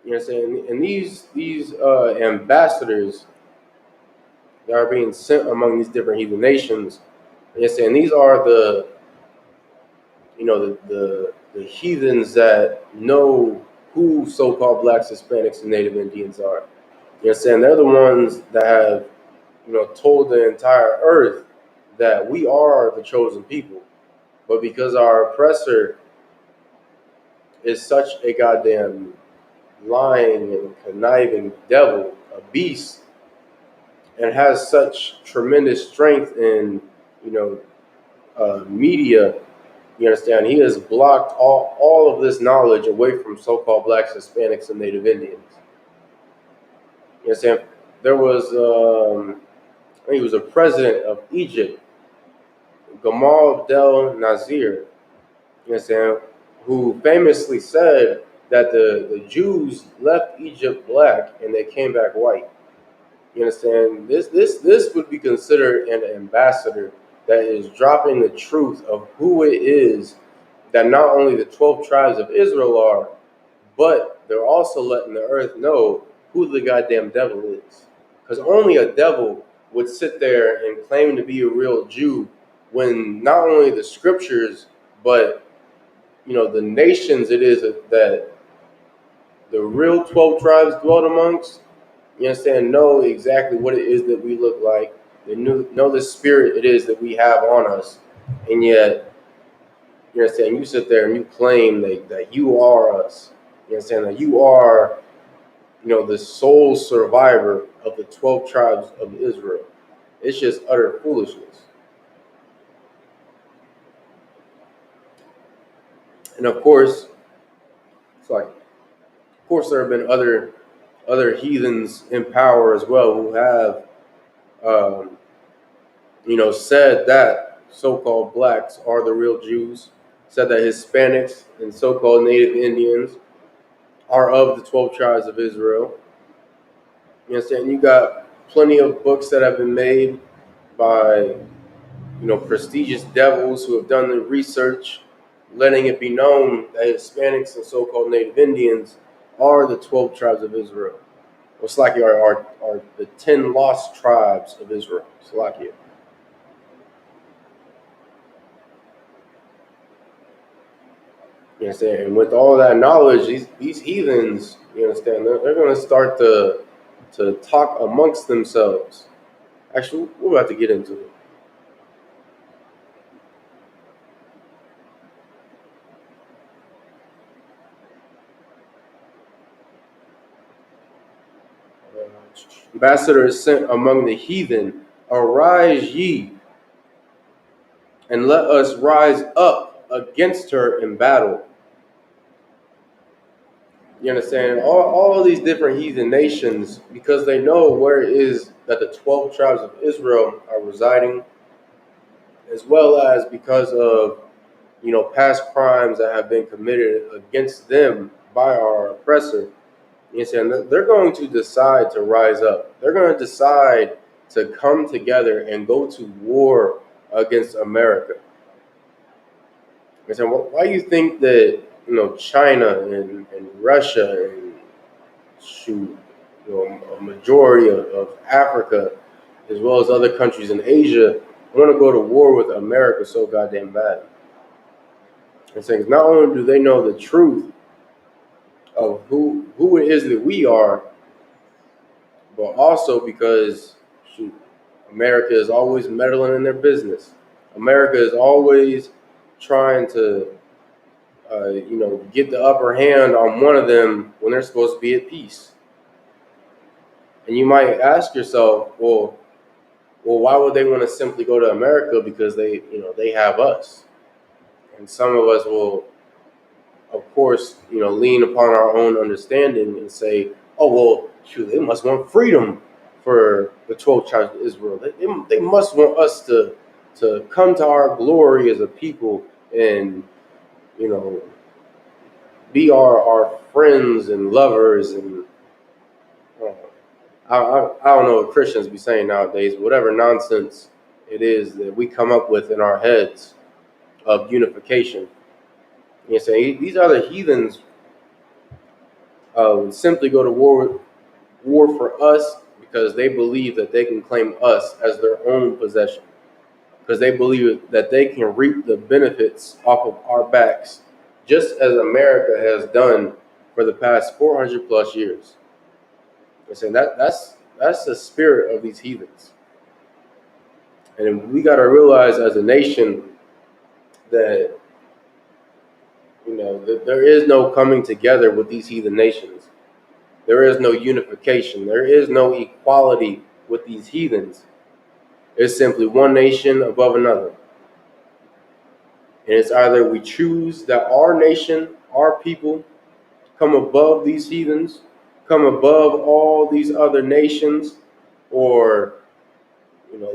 You know what I'm saying? And these ambassadors that are being sent among these different heathen nations, you know what I'm saying? These are the heathens that know who so-called blacks, Hispanics, and Native Indians are. You know what I'm saying? They're the ones that have, told the entire earth that we are the chosen people. But because our oppressor is such a goddamn lying and conniving devil, a beast, and has such tremendous strength in, media, you understand, he has blocked all of this knowledge away from so-called blacks, Hispanics, and Native Indians. You understand? There was, I think he was a president of Egypt, Gamal Abdel Nasser, you understand, who famously said that the Jews left Egypt black and they came back white. You understand? This would be considered an ambassador that is dropping the truth of who it is that not only the 12 tribes of Israel are, but they're also letting the earth know who the goddamn devil is. Because only a devil would sit there and claim to be a real Jew when not only the scriptures, but the nations it is that the real 12 tribes dwelt amongst, you understand, know exactly what it is that we look like. They know the spirit it is that we have on us. And yet, you understand, you sit there and you claim that you are us. You understand, that you are, the sole survivor of the 12 tribes of Israel. It's just utter foolishness. And of course, there have been other heathens in power as well who have, said that so-called blacks are the real Jews, said that Hispanics and so-called Native Indians are of the 12 tribes of Israel. You understand? You got plenty of books that have been made by, prestigious devils who have done the research, letting it be known that Hispanics and so-called Native Indians are the 12 tribes of Israel. Slakia are the 10 lost tribes of Israel. Slakia. You understand? And with all that knowledge, these heathens, you understand, they're going to start to talk amongst themselves. Actually, we're about to get into it. Ambassador is sent among the heathen. Arise ye, and let us rise up against her in battle. You understand? All of these different heathen nations, because they know where it is that the 12 tribes of Israel are residing, as well as because of, past crimes that have been committed against them by our oppressor. You understand? They're going to decide to rise up. They're going to decide to come together and go to war against America. And why do you think that China and Russia and a majority of Africa, as well as other countries in Asia, want to go to war with America so goddamn bad? And saying not only do they know the truth of who it is that we are, but also because America is always meddling in their business. America is always trying to get the upper hand on one of them when they're supposed to be at peace. And you might ask yourself, well, why would they want to simply go to America? Because they have us. And some of us will, of course, lean upon our own understanding and say, oh, well, shoot, they must want freedom for the 12 tribes of Israel. They must want us to come to our glory as a people and, be our friends and lovers. And I don't know what Christians be saying nowadays, whatever nonsense it is that we come up with in our heads of unification. You know, saying these other heathens simply go to war for us because they believe that they can claim us as their own possession, because they believe that they can reap the benefits off of our backs, just as America has done for the past 400 plus years. I'm saying that's the spirit of these heathens, and we got to realize as a nation that that there is no coming together with these heathen nations. There is no unification. There is no equality with these heathens. It's simply one nation above another. And it's either we choose that our nation, our people, come above these heathens, come above all these other nations, or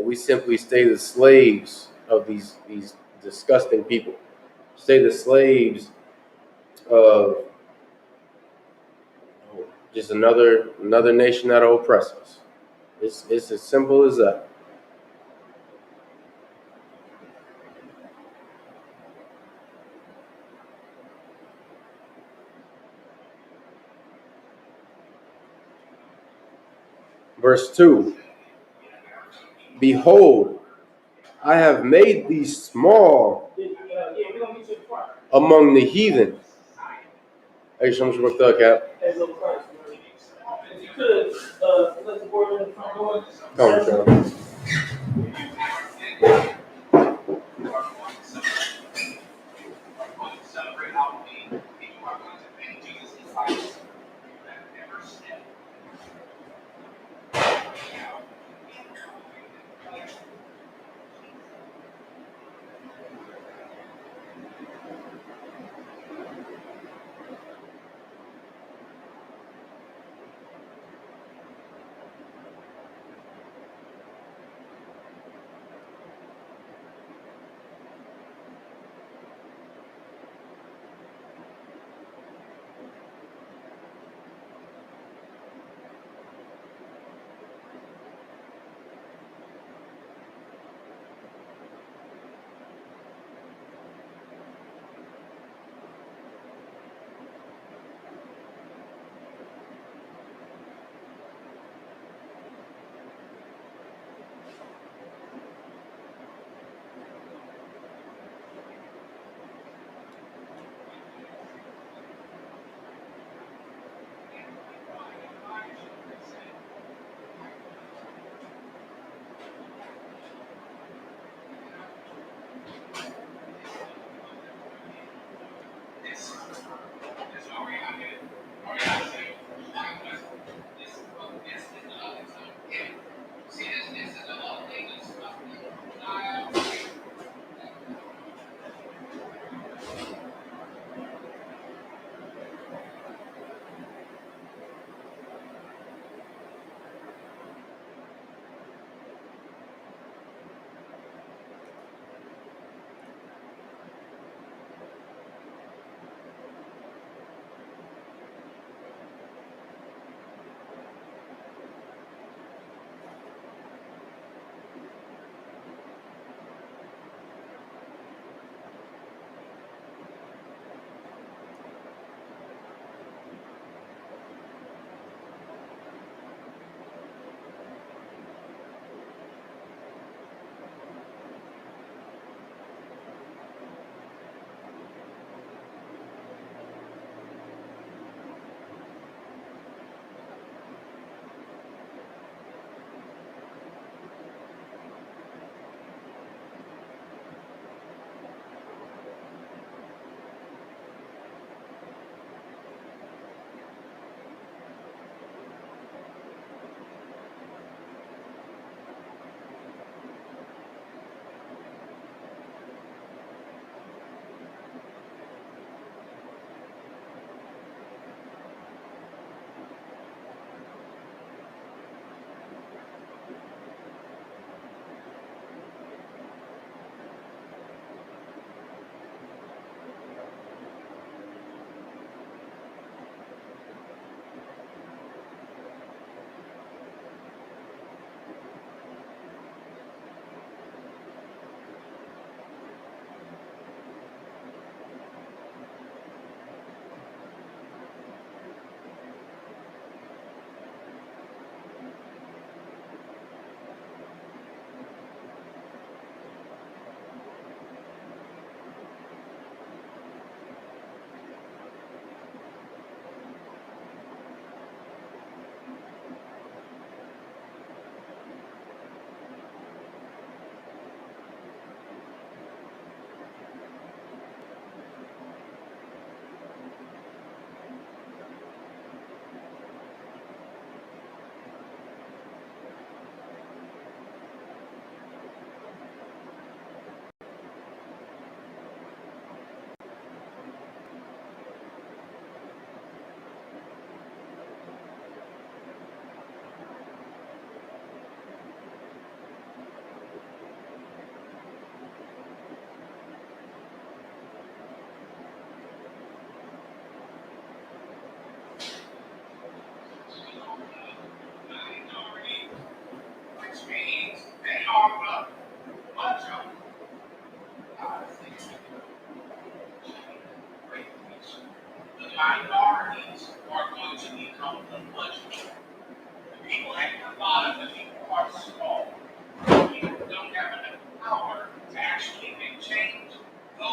we simply stay the slaves of these disgusting people. Stay the slaves of just another nation that'll oppress us. It's as simple as that. Verse 2, behold, I have made thee small among the heathen. Hey, show me what's up, Cap. Come on, Sean.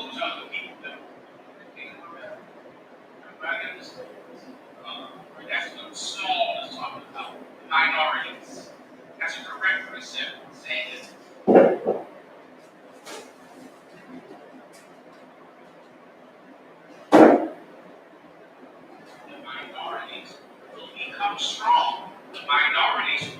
those are the people that that's what Saul is talking about, minorities. That's a correct precept saying that the minorities will become strong. The minorities.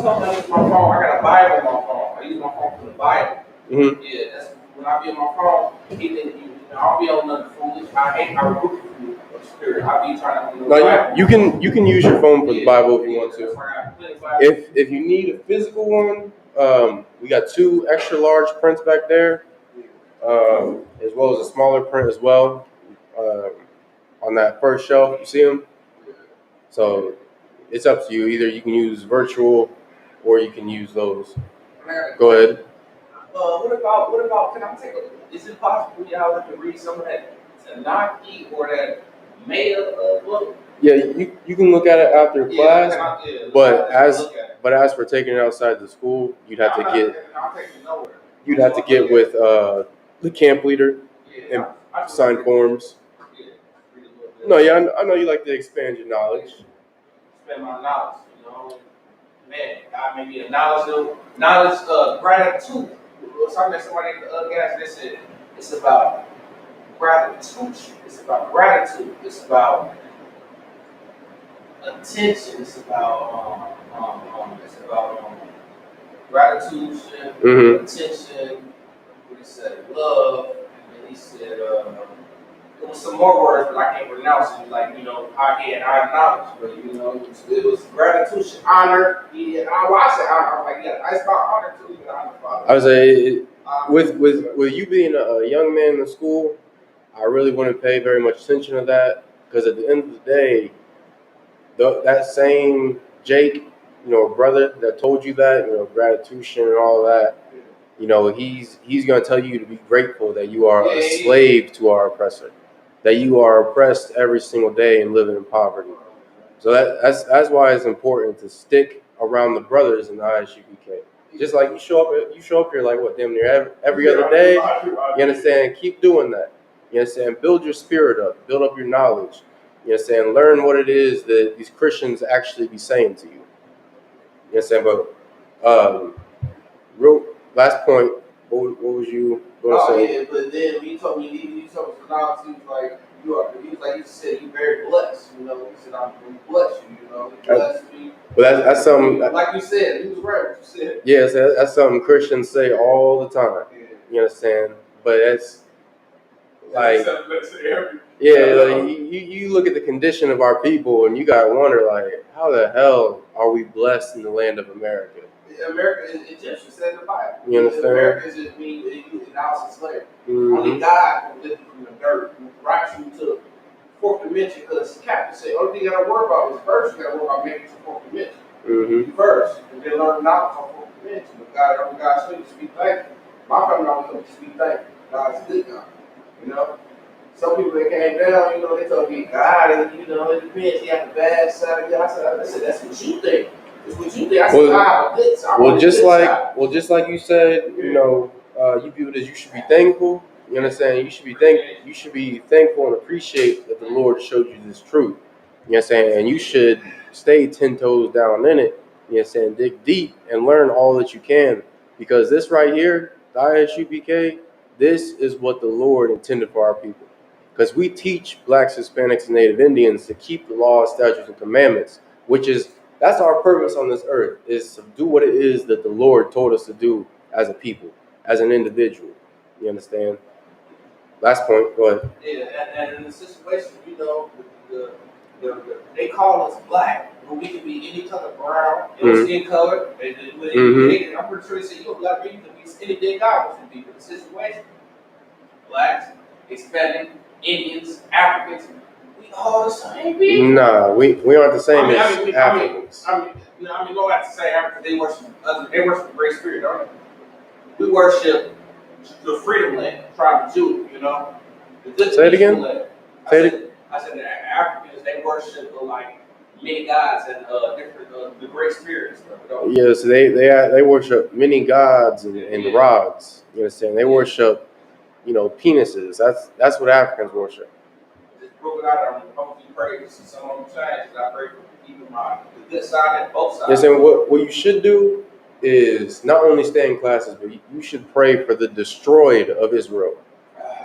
told me I use my phone. I got a Bible on my phone. I use my phone for the Bible. Mm-hmm. Yeah, that's when I be on my phone. I'll be on nothing foolish. I root for the spirit. I be trying to. No, you can use your phone for the Bible if you want to. If you need a physical one, we got 2 extra large prints back there, as well as a smaller print as well, on that first shelf. You see them? So it's up to you. Either you can use virtual, or you can use those. Go ahead. What about? Can I take a? Is it possible y'all to read some of that Tanakh or that Maya book? Yeah, you can look at it after class, but as for taking it outside the school, you'd have to get with the camp leader and sign forms. No, yeah, I know you like to expand your knowledge. Expand my knowledge, you know. Man, God made me a knowledge, gratitude. Something that somebody at the other guys they said it's about gratitude. It's about gratitude. It's about attention. It's about gratitude, attention. What he said, love, and then he said there was some more words, but I can't pronounce it. Like I acknowledge, but it was gratitude, honor. Yeah, I said honor. I'm like, yeah, it's about honor too. I would say with you being a young man in school, I really wouldn't pay very much attention to that, because at the end of the day, that same Jake, brother that told you that, gratitude and all that, he's going to tell you to be grateful that you are a slave to our oppressor, that you are oppressed every single day and living in poverty. So that's why it's important to stick around the brothers in the ISUPK. Just like you show up here like what, damn near every other day. You understand? Keep doing that. You understand? Build your spirit up. Build up your knowledge. You understand? Learn what it is that these Christians actually be saying to you. You understand? But real last point. What was you going to say? Yeah, but then when you told me some knowledge, he was like, you said, you very blessed. He said, I'm blessed you. He blessed me. But that's something. Like you said, he was right. What you said. Yes, that's something Christians say all the time. You understand? But it's like, you look at the condition of our people, and you gotta wonder, like, how the hell are we blessed in the land of America? America is Egyptian, said in the Bible. You understand? America is just mean in house of slavery. Only God can lift you from the dirt and rock you to fourth dimension, because Captain said, only thing you gotta worry about is first, you gotta worry about making it to fourth dimension. First, and then learn knowledge on fourth dimension. But God should just be thankful. My family always told me just be thankful. God's a good God. Some people that came down, they told me God, it depends. He had the bad side of God. I said, that's what you think. It's what you think. I said, God, good side. Just like you said, you people that you should be thankful. You understand? You should be thankful and appreciate that the Lord showed you this truth. You understand? And you should stay 10 toes down in it. You understand? Dig deep and learn all that you can, because this right here, the ISUPK, this is what the Lord intended for our people. Because we teach blacks, Hispanics, and Native Indians to keep the laws, statutes, and commandments, that's our purpose on this earth, is to do what it is that the Lord told us to do as a people, as an individual. You understand? Last point, go ahead. Yeah, and in the situation, they call us black, but we can be any color, brown, skin color. I'm pretty sure they say you're black, but you can be anything God wants you to be. But the situation, blacks, Hispanic, Indians, Africans, we all the same people. Nah, we aren't the same as Africans. Go back to say Africans, they worship the Great Spirit, don't they? We worship the Freedom Land, tribe of Judah, the good Say it again. Land. I said the Africans, they worship like many gods and different the Great Spirit and stuff. Yes, they worship many gods and rods. You understand? They worship, penises. That's what Africans worship. Just broke it out on hopefully pray to see some of them change. I pray for keeping the good side and both sides. Yes, and what you should do is not only stay in classes, but you should pray for the destroyed of Israel.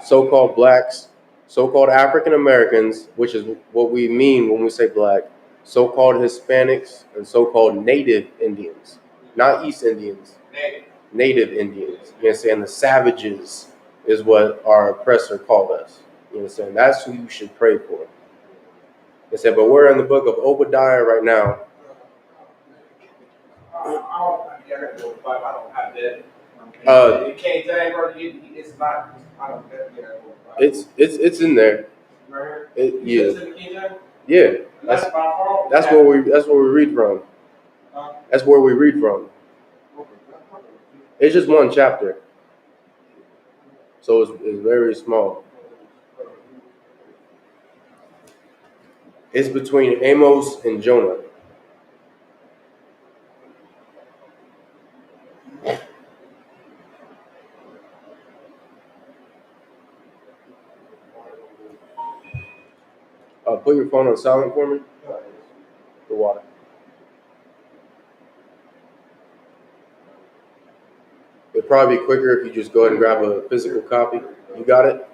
So-called blacks, so-called African Americans, which is what we mean when we say black, so-called Hispanics, and so-called Native Indians. not East Indians. Native Indians. You understand? The savages is what our oppressor called us. You understand? That's who you should pray for. They said, but we're in the book of Obadiah right now. I don't have that. It can't it's not. I don't have that. It's in there. Right Yeah. Yeah. That's where we read from. That's where we read from. It's just one chapter. So it's very small. It's between Amos and Jonah. Put your phone on silent for me. The water. It'd probably be quicker if you just go ahead and grab a physical copy. You got it?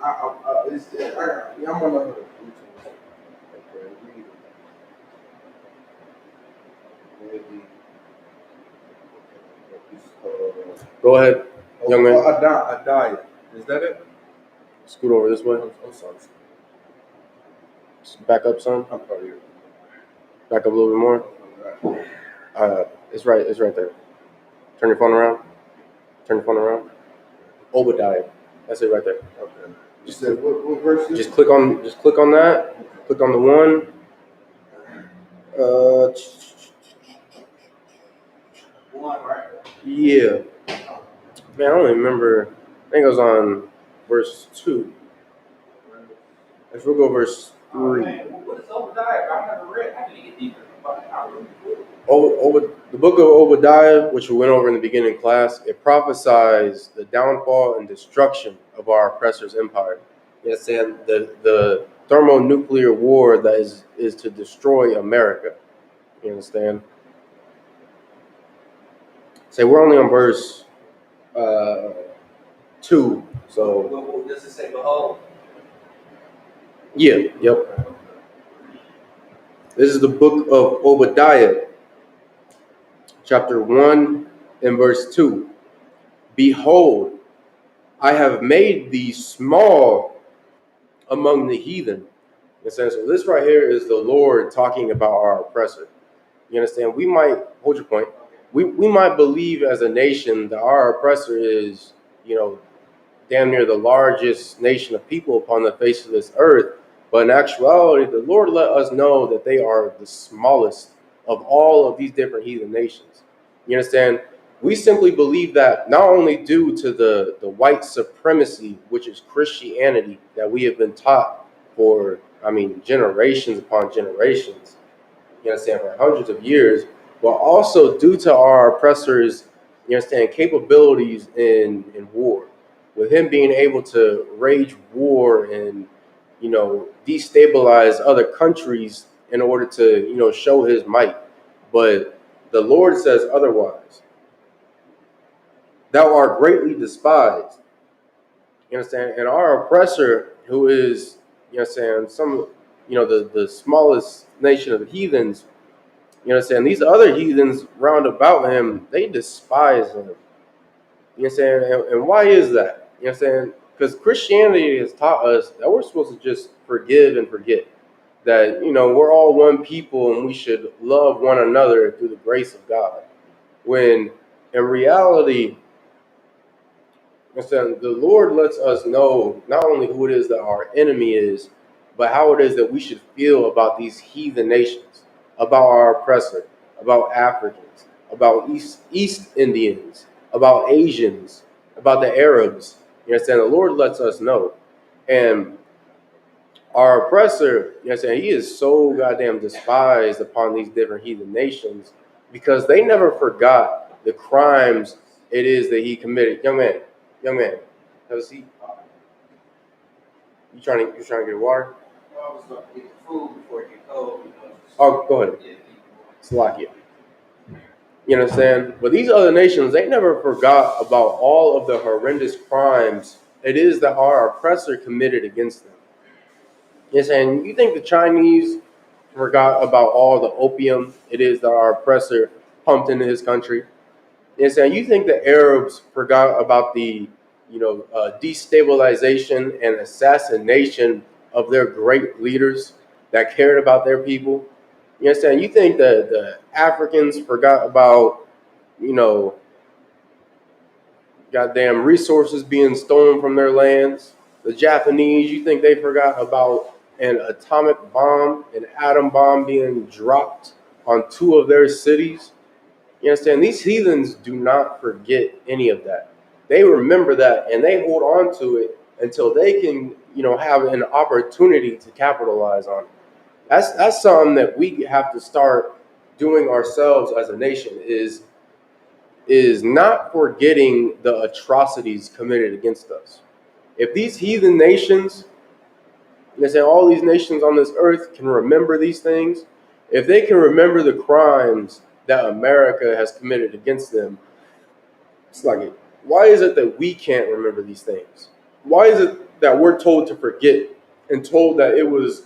I'm on Go ahead, young man. Adaya. Is that it? Scoot over this way. I'm sorry. Just back up some. I'm sorry. Back up a little bit more. It's right there. Turn your phone around. Obadiah. That's it right there. Okay. You said what verse? Just click on that. Click on the one. One, right? Yeah. Man, I don't even remember. I think it was on verse 2. Let's go verse 3. What is Obadiah? I never read. I didn't get deeper. The book of Obadiah, which we went over in the beginning class, it prophesies the downfall and destruction of our oppressor's empire. Yes, and the thermonuclear war that is to destroy America. You understand? Say we're only on verse 2. So does it say behold? Yeah, yep. This is the book of Obadiah, chapter 1 and verse 2. Behold, I have made thee small among the heathen. So this right here is the Lord talking about our oppressor. You understand? We might, hold your point, we might believe as a nation that our oppressor is, damn near the largest nation of people upon the face of this earth. But in actuality, the Lord let us know that they are the smallest of all of these different heathen nations. You understand? We simply believe that not only due to the white supremacy, which is Christianity, that we have been taught for, generations upon generations, you understand, for hundreds of years, but also due to our oppressors, you understand, capabilities in war. With him being able to wage war and, destabilize other countries in order to, show his might. But the Lord says otherwise. Thou art greatly despised. You understand? And our oppressor, who is, some, the smallest nation of the heathens, these other heathens round about him, they despise him. You understand? And why is that? You understand? Because Christianity has taught us that we're supposed to just forgive and forget. That, we're all one people and we should love one another through the grace of God. When in reality, the Lord lets us know not only who it is that our enemy is, but how it is that we should feel about these heathen nations, about our oppressor, about Africans, about East Indians, about Asians, about the Arabs. You understand? The Lord lets us know. And our oppressor, he is so goddamn despised upon these different heathen nations because they never forgot the crimes it is that he committed. Young man, have a seat. You trying to get water? I was going to get food before it get cold. Oh, go ahead. Slovakia. You understand? But these other nations, they never forgot about all of the horrendous crimes it is that our oppressor committed against them. Yes, and you think the Chinese forgot about all the opium it is that our oppressor pumped into his country. And saying, you think the Arabs forgot about the, destabilization and assassination of their great leaders that cared about their people? You understand? You think that the Africans forgot about, goddamn resources being stolen from their lands? The Japanese, you think they forgot about an atomic bomb, an atom bomb being dropped on 2 of their cities? You understand? These heathens do not forget any of that. They remember that and they hold on to it until they can, have an opportunity to capitalize on it. That's something that we have to start doing ourselves as a nation is not forgetting the atrocities committed against us. If these heathen nations, all these nations on this earth can remember these things, if they can remember the crimes that America has committed against them, it's like, why is it that we can't remember these things? Why is it that we're told to forget and told that it was,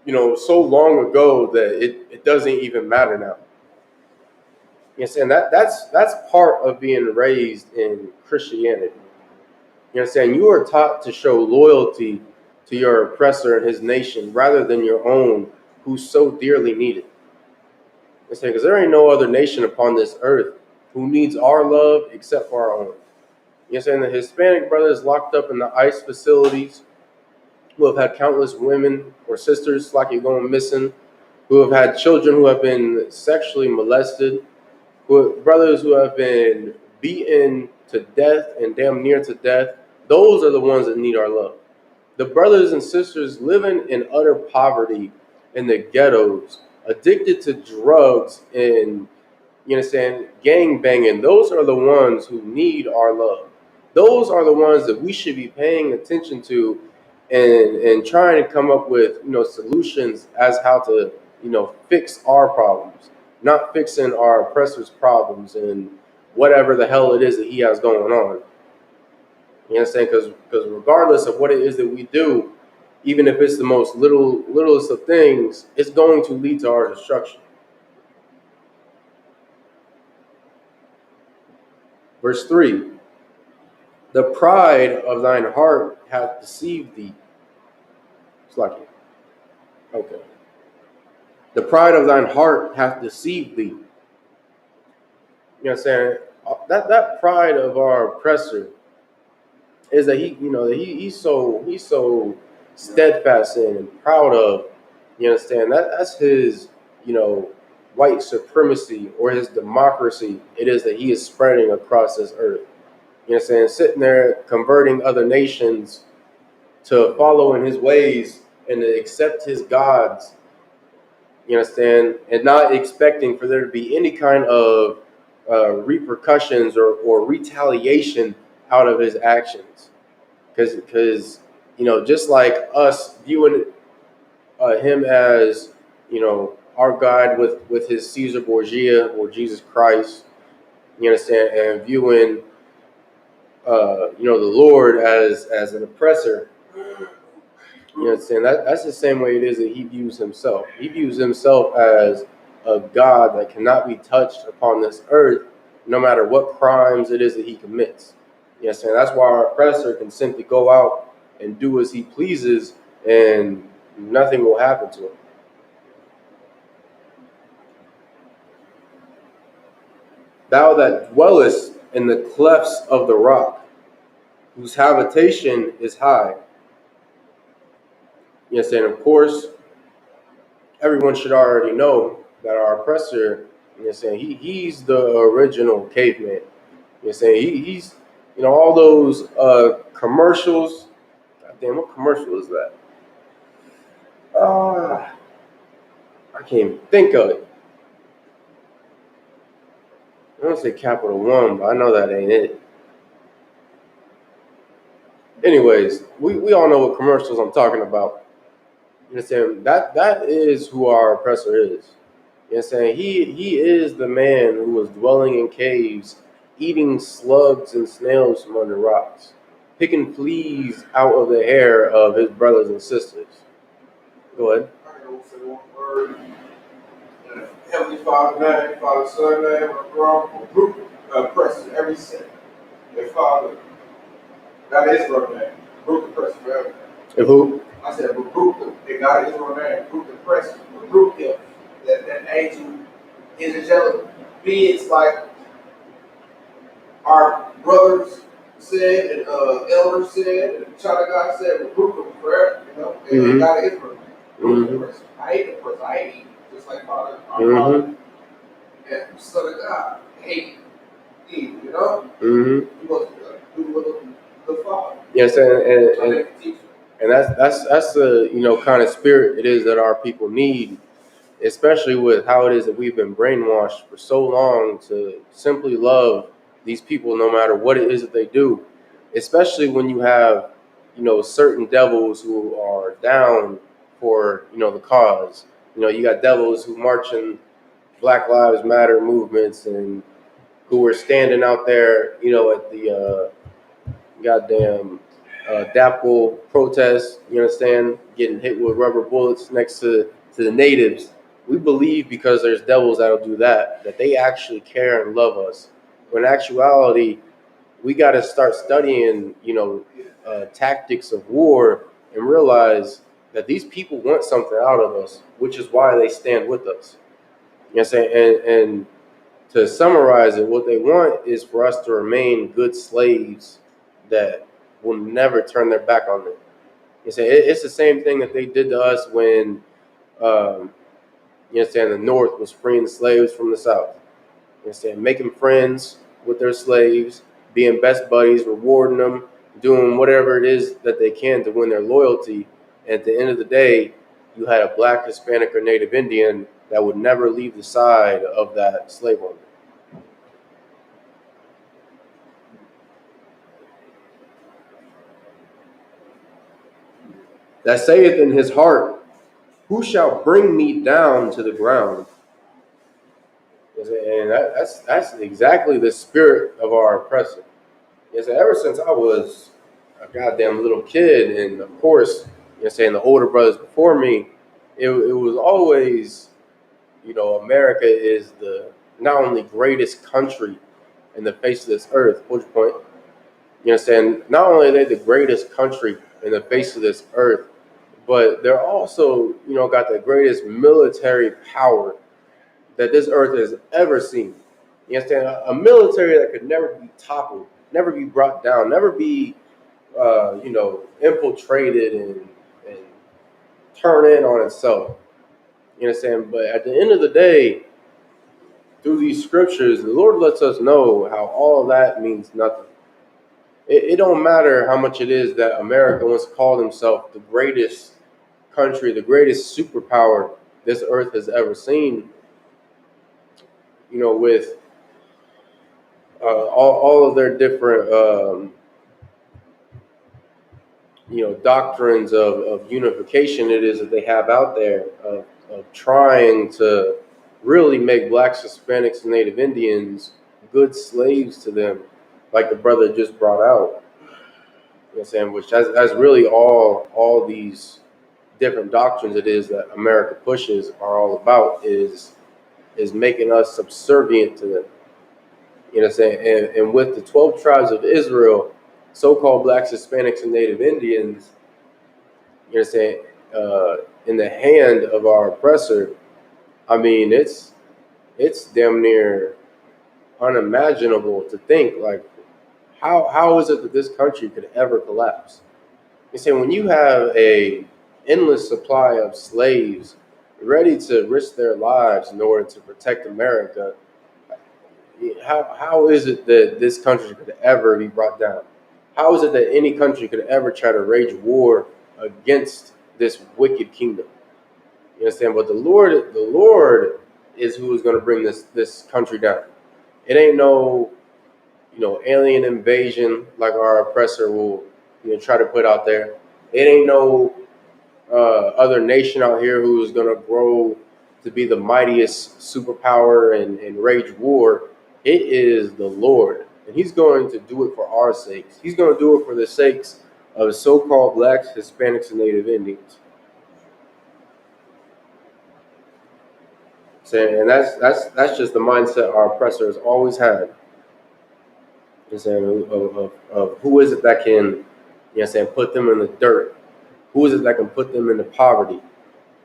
so long ago that it doesn't even matter now? Yes, and that's part of being raised in Christianity. You know what I'm saying? You are taught to show loyalty to your oppressor and his nation rather than your own, who so dearly need it. Because there ain't no other nation upon this earth who needs our love except for our own. You know what I'm saying? The Hispanic brothers locked up in the ICE facilities, who have had countless women or sisters like you're going missing, who have had children who have been sexually molested, brothers who have been beaten to death and damn near to death. Those are the ones that need our love. The brothers and sisters living in utter poverty in the ghettos, addicted to drugs and, gang banging, those are the ones who need our love. Those are the ones that we should be paying attention to and trying to come up with, solutions as how to, fix our problems, not fixing our oppressor's problems and whatever the hell it is that he has going on. You understand? Because regardless of what it is that we do, even if it's the most littlest of things, it's going to lead to our destruction. Verse 3, the pride of thine heart hath deceived thee. It's like it. Okay. The pride of thine heart hath deceived thee. You know what I'm saying? That pride of our oppressor is that he's so steadfast in and proud of. You understand? That's his, white supremacy or his democracy. It is that he is spreading across this earth. You know what I'm saying? Sitting there converting other nations to follow in his ways and to accept his gods. You understand? And not expecting for there to be any kind of repercussions or retaliation out of his actions. Because just like us viewing him as, our God with his Caesar Borgia or Jesus Christ, you understand, and viewing, the Lord as an oppressor, you understand, that's the same way it is that he views himself. He views himself as a God that cannot be touched upon this earth, no matter what crimes it is that he commits. You understand? That's why our oppressor can simply go out and do as he pleases, and nothing will happen to him. Thou that dwellest in the clefts of the rock, whose habitation is high. You understand? Of course, everyone should already know that our oppressor, you understand, he's the original caveman. You understand? He's all those commercials. God damn, what commercial is that? I can't even think of it. I don't say Capital One, but I know that ain't it. Anyways, we all know what commercials I'm talking about. You understand? That is who our oppressor is. You know what I'm saying? He is the man who was dwelling in caves, eating slugs and snails from under rocks, picking fleas out of the hair of his brothers and sisters. Go ahead. Heavenly Father name, Father Son name, group Preston every second. And Father, God is Israel name, group the Preston forever. And who? I said, rebuke them. They God is Israel name, rebuke the Preston, rebuke them. That angel is angelic beings like our brothers said and elders said and the child of God said, rebuke them forever, you know. And God is Israel name, rebuke the Preston. I hate the Preston. I hate Eve, just like Father, our Father and Son of God hate Eve, you know. He was do what the Father. Yes, and that's the kind of spirit it is that our people need, especially with how it is that we've been brainwashed for so long to simply love these people no matter what it is that they do, especially when you have certain devils who are down for the cause. You got devils who march in Black Lives Matter movements and who are standing out there at the goddamn DAPL protests, you understand, getting hit with rubber bullets next to the natives. We believe because there's devils that'll do that they actually care and love us. When in actuality, we got to start studying, tactics of war and realize that these people want something out of us, which is why they stand with us. You know what I'm saying? And to summarize it, what they want is for us to remain good slaves that will never turn their back on them. You say it's the same thing that they did to us when, the North was freeing slaves from the South. You understand, making friends with their slaves, being best buddies, rewarding them, doing whatever it is that they can to win their loyalty. And at the end of the day, you had a Black, Hispanic, or Native Indian that would never leave the side of that slave owner. That saith in his heart, who shall bring me down to the ground? And that's exactly the spirit of our oppressor. Ever since I was a goddamn little kid, and of course, the older brothers before me, it was always, America is the not only greatest country in the face of this earth, which point, not only are they the greatest country in the face of this earth, but they're also, got the greatest military power that this earth has ever seen. You understand? A military that could never be toppled, never be brought down, never be, infiltrated and turn in on itself. You understand? But at the end of the day, through these scriptures, the Lord lets us know how all of that means nothing. It don't matter how much it is that America wants to call himself the greatest country, the greatest superpower this earth has ever seen. With all of their different, doctrines of unification it is that they have out there of trying to really make Blacks, Hispanics, and Native Indians good slaves to them, like the brother just brought out. You know what I'm saying? Which that's really all these different doctrines it is that America pushes are all about is making us subservient to them. You know what I'm saying? And with the 12 tribes of Israel, so-called Blacks, Hispanics, and Native Indians, you know what I'm saying, in the hand of our oppressor, I mean, it's damn near unimaginable to think, like, how is it that this country could ever collapse? You say when you have a endless supply of slaves ready to risk their lives in order to protect America, how is it that this country could ever be brought down? How is it that any country could ever try to wage war against this wicked kingdom? You understand? But the Lord is who is going to bring this country down. It ain't no, alien invasion like our oppressor will, try to put out there. It ain't no other nation out here who is going to grow to be the mightiest superpower and rage war. It is the Lord, and He's going to do it for our sakes. He's going to do it for the sakes of so-called Blacks, Hispanics, and Native Indians. Saying, and that's just the mindset our oppressors always had. You know, saying of who is it that can, saying, put them in the dirt? Who is it that can put them into poverty?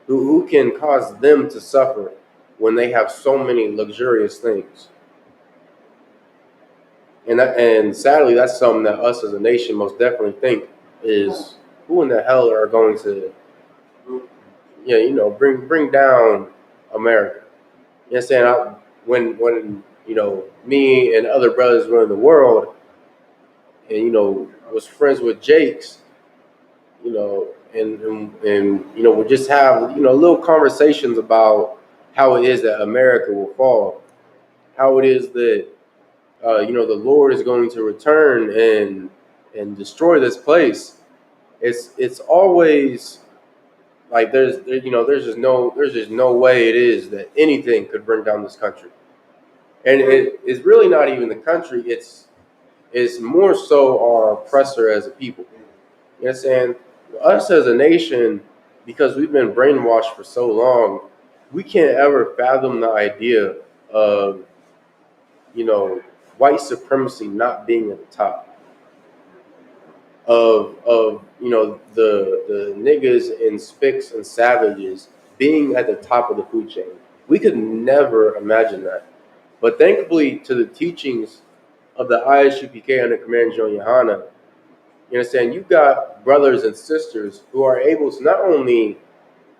Who can cause them to suffer when they have so many luxurious things? And sadly, that's something that us as a nation most definitely think is, who in the hell are going to, bring down America? You know what I'm saying? When me and other brothers were in the world, and was friends with Jake's, and we just have little conversations about how it is that America will fall, how it is that the Lord is going to return and destroy this place. It's always like there's just no way it is that anything could bring down this country, and it's really not even the country. It's more so our oppressor as a people. You know what I'm saying? Us as a nation, because we've been brainwashed for so long, we can't ever fathom the idea of white supremacy not being at the top. Of the niggas and spicks and savages being at the top of the food chain. We could never imagine that. But thankfully to the teachings of the Isupk under Command General Yohana, you understand, you've got brothers and sisters who are able to not only,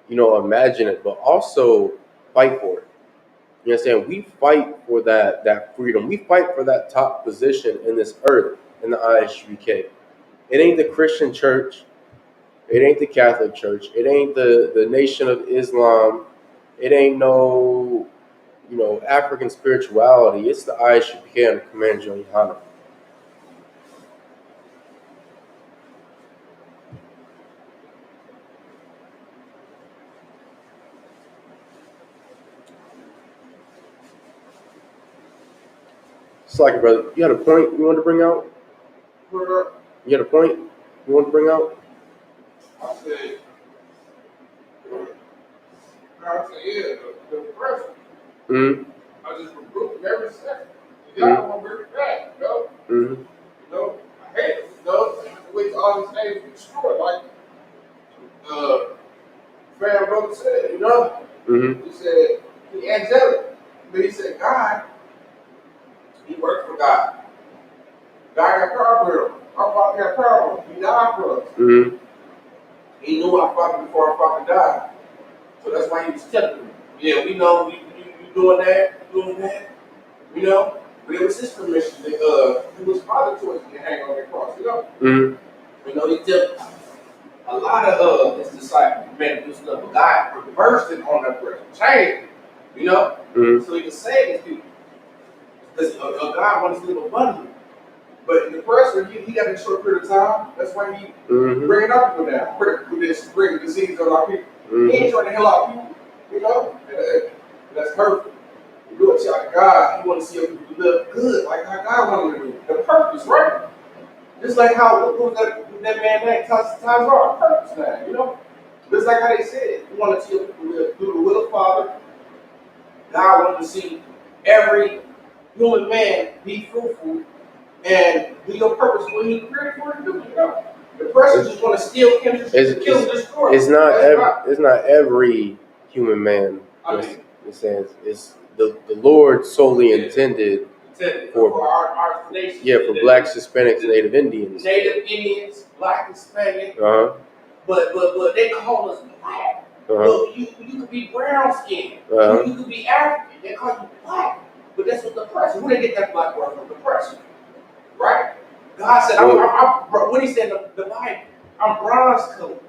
imagine it, but also fight for it. You understand, we fight for that freedom. We fight for that top position in this earth in the Isupk. It ain't the Christian church. It ain't the Catholic church. It ain't the Nation of Islam. It ain't no, African spirituality. It's the Isupk under Command General Yohana. It's like, brother, you had a point you wanted to bring out? You had a point you wanted to bring out? I said, yeah, the pressure. Mm-hmm. I just regrouped every second. You gotta want to bring it back, Mm-hmm. I hate it, the way all these things get destroyed. Like, Fran brother said, Mm-hmm. he said, he angelic. But he said, God, he worked for God. God got power for him. Our Father got power for him. He died for us. Mm-hmm. He knew our Father before our Father died. So that's why he was telling me, yeah, we know you doing that. But it was his permission that he was Father to us to hang on that cross, Mm-hmm. He took a lot of his disciples, man, do stuff, but God reversed it on that person, changed it, Mm-hmm. so he could save his people. Because God wants to live abundantly. But in the person, he got a short period of time. That's why he bringing our people down. Bringing disease on our people. Mm-hmm. He ain't trying to heal our people, And that's perfect. You do it to God. He want to see our people live good, like how God wanted to do. The purpose, right? Just like how who's that man named Tazar, purpose now, Just like how they said, he wanted to see our people live through the will of Father. God wanted to see every human man be fruitful and do your purpose what he created for you to do, The person just want to steal, kill, and destroy. It's not every human man. It says it's the Lord solely intended for our nation. Yeah, for blacks, Hispanics, and Native Indians. Native Indians, black, Hispanic. But they call us black. Uh-huh. You could be brown skinned. Uh-huh. You could be African. They call you black. But that's what the person. Where they get that black word from? The person. Right? God said, when he said the Bible, I'm bronze colored.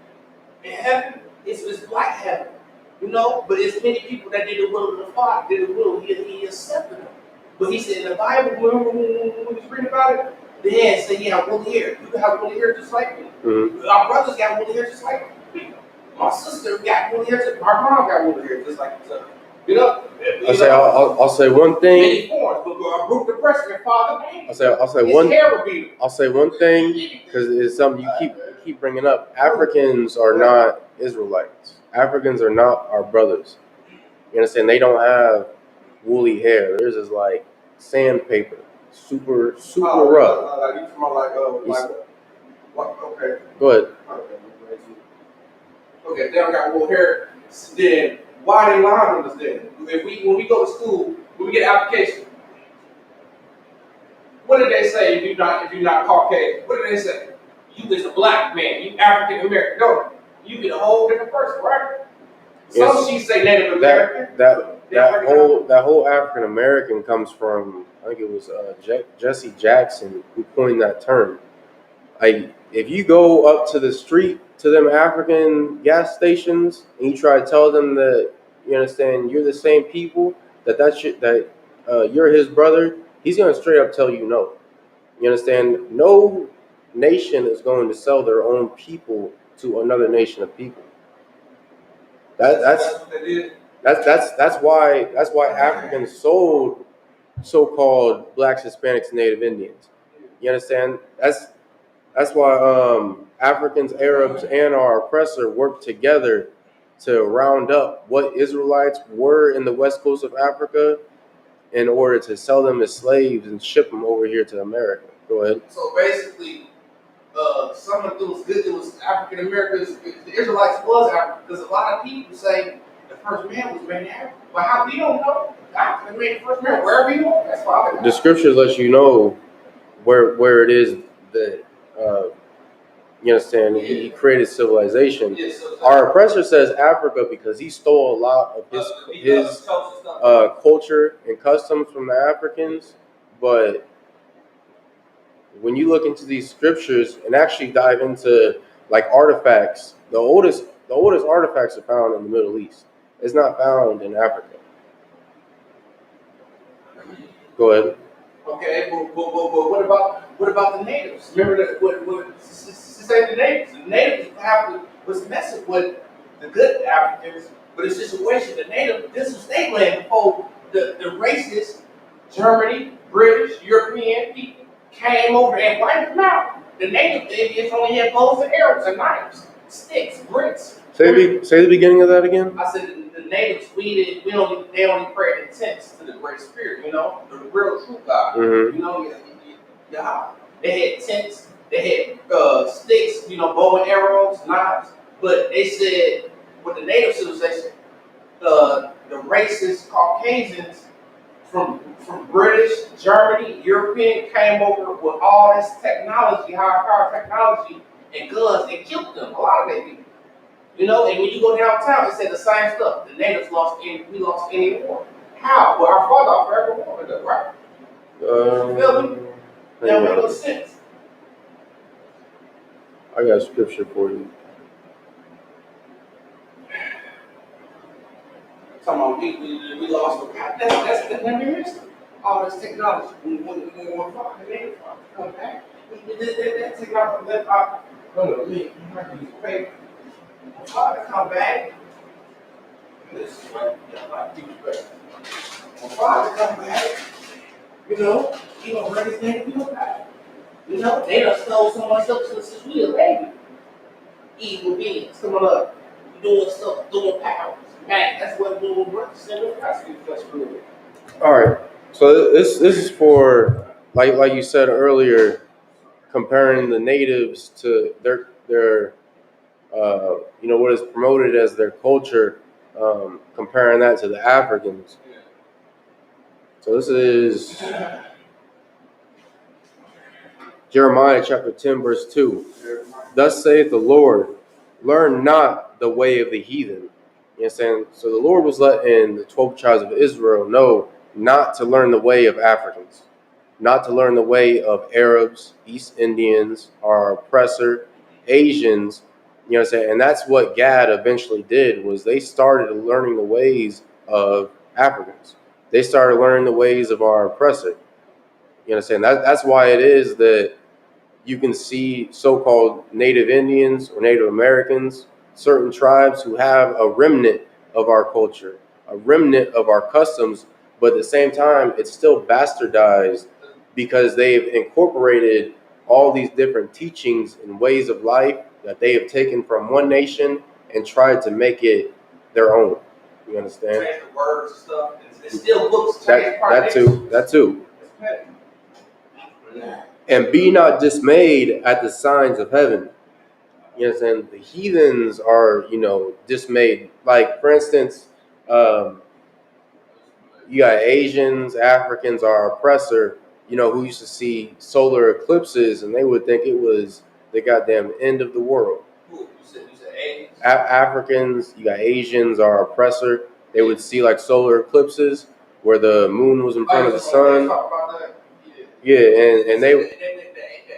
In heaven, it's black heaven. But it's many people that did the will of the Father, did the will, he accepted them. But he said in the Bible, remember when we read about it? The hand said, yeah, woolly hair. You can have woolly hair just like me. Mm-hmm. Our brothers got woolly hair just like me. My sister got woolly hair, our mom got woolly hair just like each other. I'll say one thing. Many forms, but I broke the pressure and Father name. I'll say one thing because it's something you keep bringing up. Africans are not Israelites. Africans are not our brothers. You understand? They don't have woolly hair. Theirs is like sandpaper, super rough. Like you talking about what? Okay. Go ahead. Okay, if they don't got wool hair, then why they lying on us then? When we go to school, when we get an application, what did they say if you're not Caucasian? What did they say? You is a black man, you African American. No, you be a whole different person, right? Some she say Native American. That whole African American comes from, I think it was Jesse Jackson who coined that term. Like, if you go up to the street to them African gas stations and you try to tell them that, you understand, you're the same people, that you're his brother, he's gonna straight up tell you no. You understand? No nation is going to sell their own people to another nation of people. That's why Africans sold so-called blacks, Hispanics, Native Indians. You understand? That's why Africans, Arabs, and our oppressor worked together to round up what Israelites were in the west coast of Africa in order to sell them as slaves and ship them over here to America. Go ahead. So basically, some of those good was African Americans, the Israelites was African, because a lot of people say the first man was made in Africa. But how we don't know? God made the first man wherever he was. That's why The scriptures let you know where it is that you understand, he created civilization. Our oppressor says Africa because he stole a lot of his culture and customs from the Africans. But when you look into these scriptures and actually dive into like artifacts, the oldest artifacts are found in the Middle East. It's not found in Africa. Go ahead. Okay, but what about the natives? Remember that what say the natives? The natives was messing with the good Africans, but the situation, the native, this was their land before the racist Germany, British, European people came over and wiped them out. The native Indians only had bows and arrows and knives, sticks, bricks. Say the beginning of that again. I said the natives, they only prayed in tents to the Great Spirit, you know, the real true God. Mm-hmm. You know, Yah. They had tents, they had sticks, you know, bow and arrows, knives. But they said with the native civilization, the racist Caucasians from British, Germany, European came over with all this technology, high-power technology, and guns, and killed them. A lot of their people. You know, and when you go downtown, it said the same stuff. The natives we lost any war. How? Well, our father forever won with us, right? You feel me? That makes no sense. I got a scripture for you. Talking about we lost the God. That's never missed. All this technology. When the native come back, that technology left out. No, me. I have to use paper. Father come back. This is what I do better. When Father come back, you know, he gonna bring his native people back. You know, they done stole so much stuff since we a baby. Evil beings coming up, doing stuff, doing powers. Man, that's what we're doing. All right. So this is for like you said earlier, comparing the natives to their you know, what is promoted as their culture, comparing that to the Africans. So this is Jeremiah chapter 10, verse 2. Thus saith the Lord, learn not the way of the heathen. You know what I'm saying? So the Lord was letting the 12 tribes of Israel know not to learn the way of Africans, not to learn the way of Arabs, East Indians, our oppressor, Asians. You know what I'm saying? And that's what Gad eventually did, was they started learning the ways of Africans. They started learning the ways of our oppressor. You know what I'm saying? That's why it is that you can see so-called Native Indians or Native Americans, certain tribes who have a remnant of our culture, a remnant of our customs, but at the same time, it's still bastardized because they've incorporated all these different teachings and ways of life that they have taken from one nation and tried to make it their own. You understand? Change the words and stuff. It's still books. That too. And be not dismayed at the signs of heaven. You understand? The heathens are, dismayed. Like, for instance, you got Asians, Africans, our oppressor, who used to see solar eclipses, and they would think it was the goddamn end of the world. You said Asians? Africans, you got Asians, our oppressor. They would see like solar eclipses where the moon was in front of the sun. Yeah, and they. The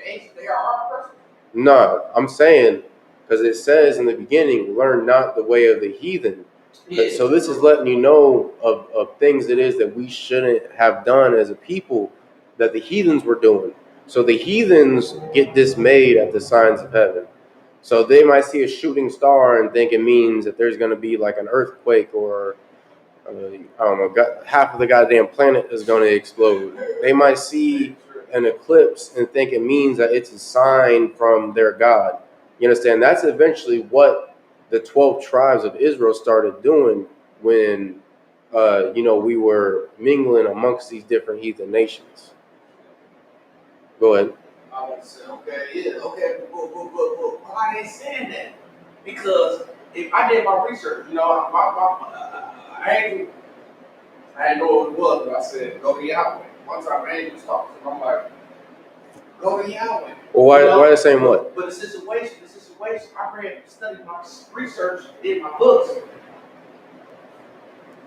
Asians, they are our oppressor? No, I'm saying because it says in the beginning, learn not the way of the heathen. Yeah. So this is letting you know of things it is that we shouldn't have done as a people that the heathens were doing. So the heathens get dismayed at the signs of heaven. So they might see a shooting star and think it means that there's going to be like an earthquake or, I don't know, half of the goddamn planet is going to explode. They might see an eclipse and think it means that it's a sign from their God. You understand? That's eventually what the 12 tribes of Israel started doing when, we were mingling amongst these different heathen nations. Go ahead. I want to say, but why are they saying that? Because if I did my research, I didn't know what it was, but I said, go to Yahweh. One time, I was talking to him, I'm like, go to Yahweh. Well, why the same what? But the situation, I studied my research, did my books.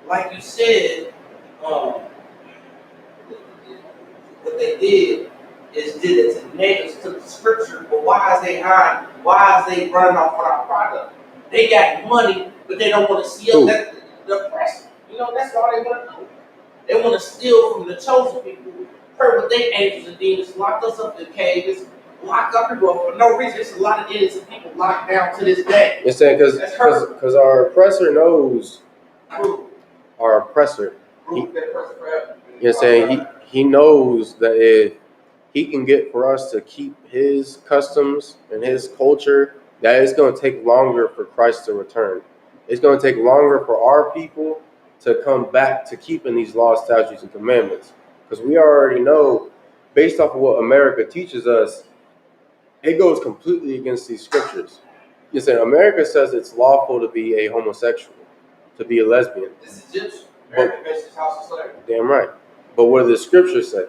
Like you said, what they did is did it to natives, took the scripture, but why is they running off on our product? They got money, but they don't want to see us. That's the oppressor. That's all they want to do. They want to steal from the chosen people, hurt with their angels and demons, lock us up in caves, lock up people up for no reason. There's a lot of innocent people locked down to this day. You're saying because our oppressor knows our oppressor. You're saying he knows that if he can get for us to keep his customs and his culture, that it's going to take longer for Christ to return. It's going to take longer for our people to come back to keeping these laws, statutes, and commandments. Because we already know, based off of what America teaches us, it goes completely against these scriptures. You say America says it's lawful to be a homosexual, to be a lesbian. This is Egyptian. America based his house of slavery. Damn right. But what do the scriptures say?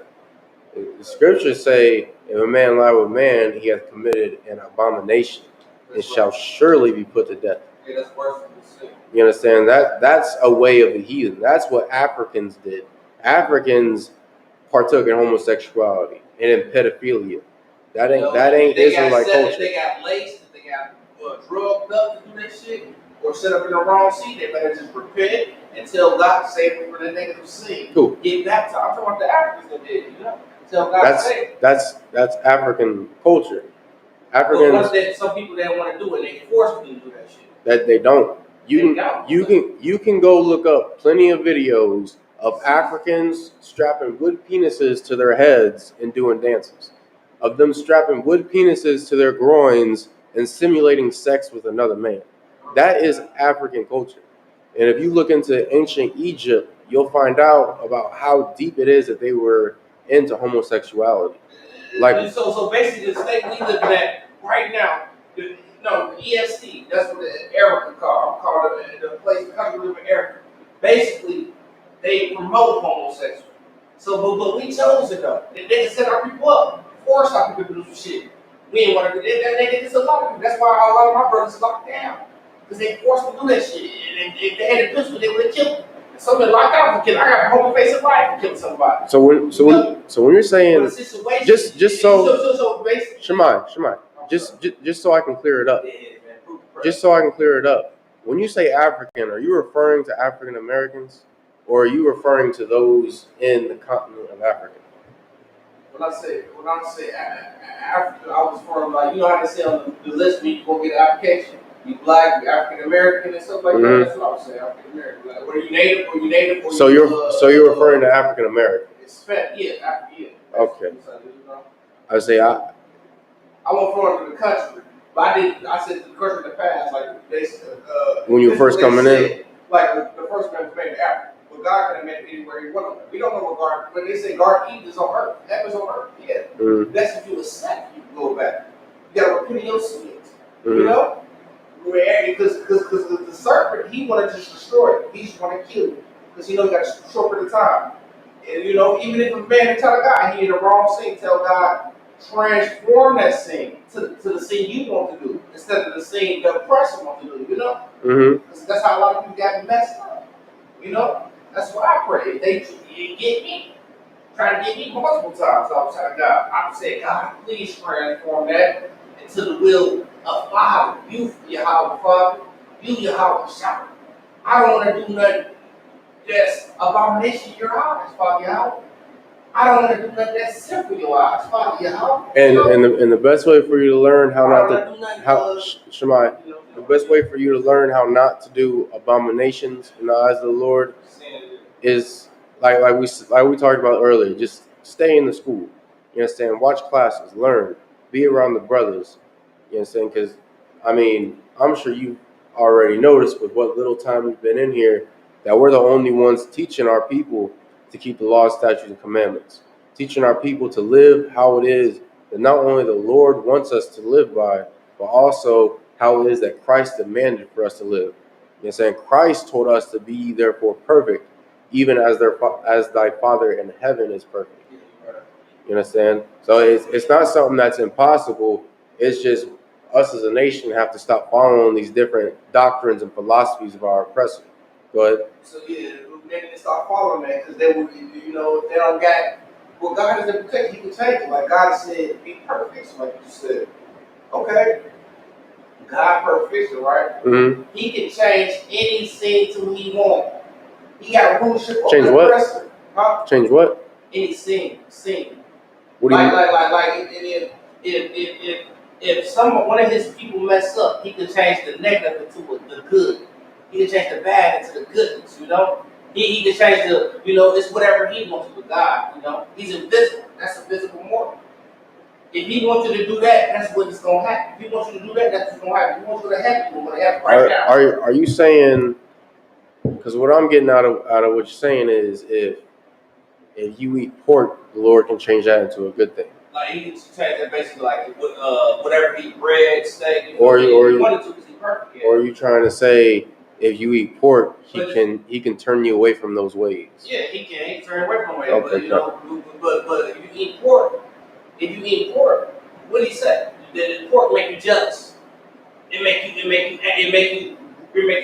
The scriptures say, if a man lie with man, he hath committed an abomination and shall surely be put to death. Yeah, that's worse than sin. You understand? That's a way of the heathen. That's what Africans did. Africans partook in homosexuality and in pedophilia. That ain't Israelite culture. They got laced, they got drugged up to do that shit, or set up in the wrong seat. They better just repent and tell God to save them from the negative sin. Cool. Get baptized. I'm talking about the Africans that did, Tell God to save them. That's African culture. Africans. But some people that want to do it, they force them to do that shit. That they don't. You can go look up plenty of videos of Africans strapping wood penises to their heads and doing dances. Of them strapping wood penises to their groins and simulating sex with another man. That is African culture. And if you look into ancient Egypt, you'll find out about how deep it is that they were into homosexuality. Like so basically the state we live in right now, the EST, that's what the Erica called the place, the country we live in, Erica. Basically, they promote homosexual. So but we chose it though. They can set our people up, force our people to do some shit. We ain't want to do that. They did this a lot of people. That's why a lot of my brothers locked down. Because they forced them to do that shit. And if they had a pistol, they would have killed them. Somebody locked out for killing. I got a whole face of life for killing somebody. So when you're saying just so Shemai, just so I can clear it up. Just so I can clear it up. When you say African, are you referring to African Americans, or are you referring to those in the continent of Africa? When I say Africa, I was from how they say on the list when you go get an application. You black, you African American, and stuff like that. That's what I was saying. African American. Like, were you native? Or so you're referring to African American. Yeah. Okay. I say I went from the country, but I said the country in the past, like basically. When you were first coming in. Like the first they say Garden Eden is on earth, heaven's on earth. Yeah, that's if you accept. You can go back. You gotta repent of your sins. You know, because the serpent, he wanted to just destroy it. He just wanted to kill you because he know he got a short period of time. And you know, even if a man tell God he in the wrong sin, tell God transform that sin to the sin you want to do instead of the sin the oppressor want to do. You know, because that's how a lot of people got messed up. You know, that's why I pray. They get me, trying to get me multiple times. I was telling God, I said, God, please transform that into the will of Father. You, Yahweh Father. You, Yahweh Shah. I don't want to do nothing that's abomination in your eyes, Father Yahweh. I don't want to do nothing that's simple in your eyes, Father Yahweh. And the best way for you to learn how not to Shemai, the best way for you to learn how not to do abominations in the eyes of the Lord is like we talked about earlier. Just stay in the school. You understand? Watch classes, learn, be around the brothers. You understand? Because I mean, I'm sure you already noticed with what little time you've been in here that we're the only ones teaching our people to keep the laws, statutes, and commandments, teaching our people to live how it is that not only the Lord wants us to live by, but also how it is that Christ demanded for us to live. You know what I'm saying? Christ told us to be therefore perfect, even as thy Father in heaven is perfect. You understand? So it's not something that's impossible. It's just us as a nation have to stop following these different doctrines and philosophies of our oppressor. Go ahead. So yeah, they need to start following that because they will, you know, if they don't got what God is to protect, He can change it. Like God said, be perfect, so like you said. Okay, God perfection, right? He can change any sin to who He wants. He got rulership over change the what? oppressor. Huh? Change what? Any sin. What do you mean? If one of His people mess up, He can change the negative into the good. He can change the bad into the goodness, you know? He can change the, you know, it's whatever He wants with God, you know? He's invisible. That's a visible mortal. If He wants you to do that, that's what's going to happen. If He wants you to do that, that's what's going to happen. If He wants you to happen, you're going to happen right now. Are you saying, because what I'm getting out of what you're saying is if you eat pork, the Lord can change that into a good thing. Like He can change that basically like whatever He bread, steak, or you wanted to because He's perfect. Or are you trying to say if you eat pork, he can turn you away from those ways? Yeah, He can turn away from ways. Okay, but you know, but if you eat pork, what did He say? The pork make you jealous. It make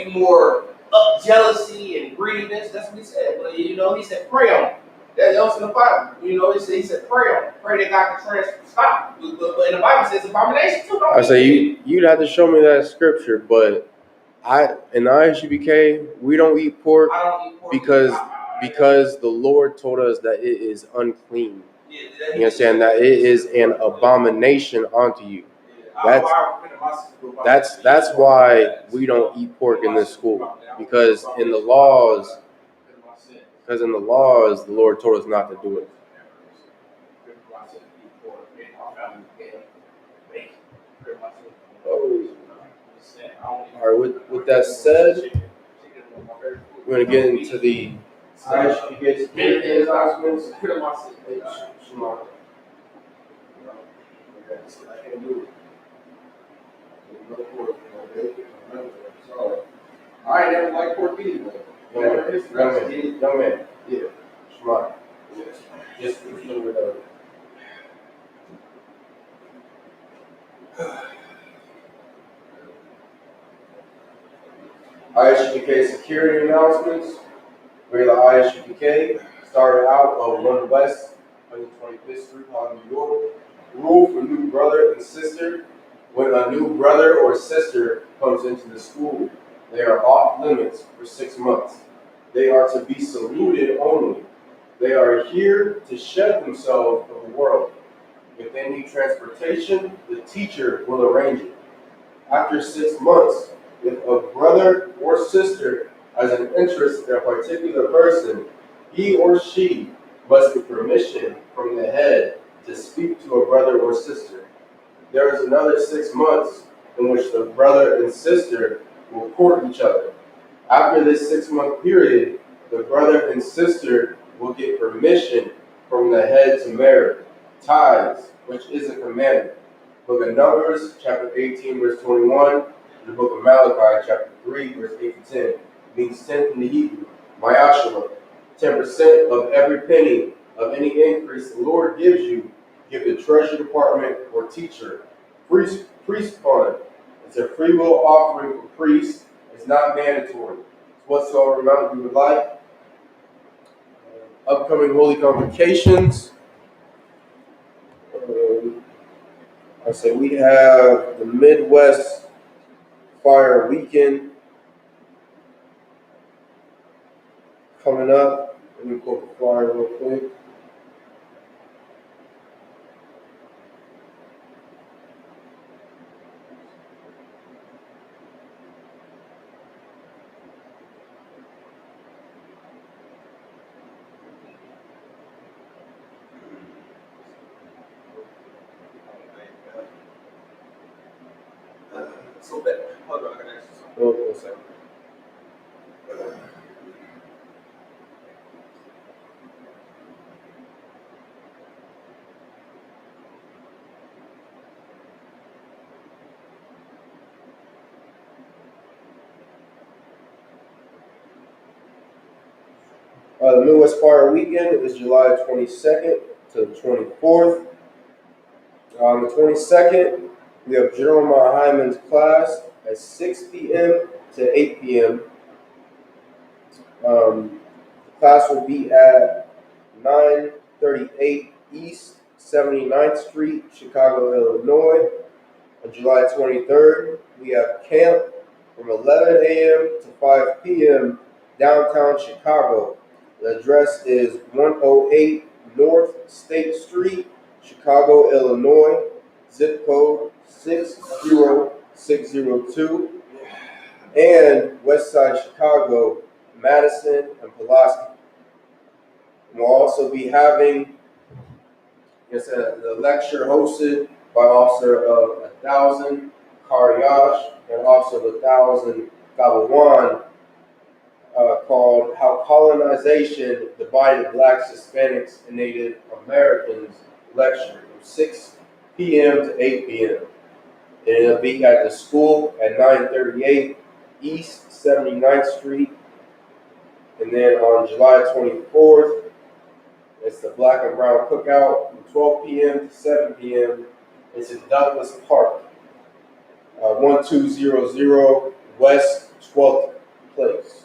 you more up jealousy and greediness. That's what He said. But you know, He said pray on it. That's also in the Bible. You know, he said pray on it. Pray that God can stop. But in the Bible it says abomination too. I say you'd have to show me that scripture, but in the ISUPK, we don't eat pork, because the Lord told us that it is unclean. You understand that it is an abomination unto you. That's why we don't eat pork in this school, because in the laws, the Lord told us not to do it. All right, with that said, we're going to get into the ISUPK announcements. I ain't never liked pork anyway. Young man. Yeah. Smart. Just a little bit of it. ISUPK security announcements. We're the ISUPK. Started out of 1 West, 125th Street, New York. Rule for new brother and sister. When a new brother or sister comes into the school, they are off limits for 6 months. They are to be saluted only. They are here to shed themselves from the world. If they need transportation, the teacher will arrange it. After 6 months, if a brother or sister has an interest in a particular person, he or she must get permission from the head to speak to a brother or sister. There is another 6 months in which the brother and sister will court each other. After this 6 month period, the brother and sister will get permission from the head to Mary, tithes, which is a commandment. Book of Numbers, chapter 18, verse 21, and the book of Malachi, chapter 3, verse 8 to 10. Means 10th in the Hebrew, Mayashua. 10% of every penny of any increase the Lord gives you, give the treasury department or teacher. Priest fund. It's a free will offering for priests. It's not mandatory. It's whatsoever amount you would like. Upcoming holy convocations. I say we have the Midwest Fire Weekend coming up. Let me pull up the flyer real quick. So that, hold on, I gotta ask you something. Hold on a second. The Midwest Fire Weekend is July 22nd to the 24th. On the 22nd, we have Jeremiah Hyman's class at 6 p.m. to 8 p.m. The class will be at 938 East 79th Street, Chicago, Illinois. On July 23rd, we have camp from 11 a.m. to 5 p.m. downtown Chicago. The address is 108 North State Street, Chicago, Illinois. Zip code 60602. And Westside Chicago, Madison and Pulaski. We'll also be having the lecture hosted by Officer of 1000 Karyash and Officer of 1000 Galawan, called How Colonization Divided Blacks, Hispanics, and Native Americans lecture from 6 p.m. to 8 p.m. And it'll be at the school at 938 East 79th Street. And then on July 24th, it's the Black and Brown Cookout from 12 p.m. to 7 p.m. It's in Douglas Park, 1200 West 12th Place.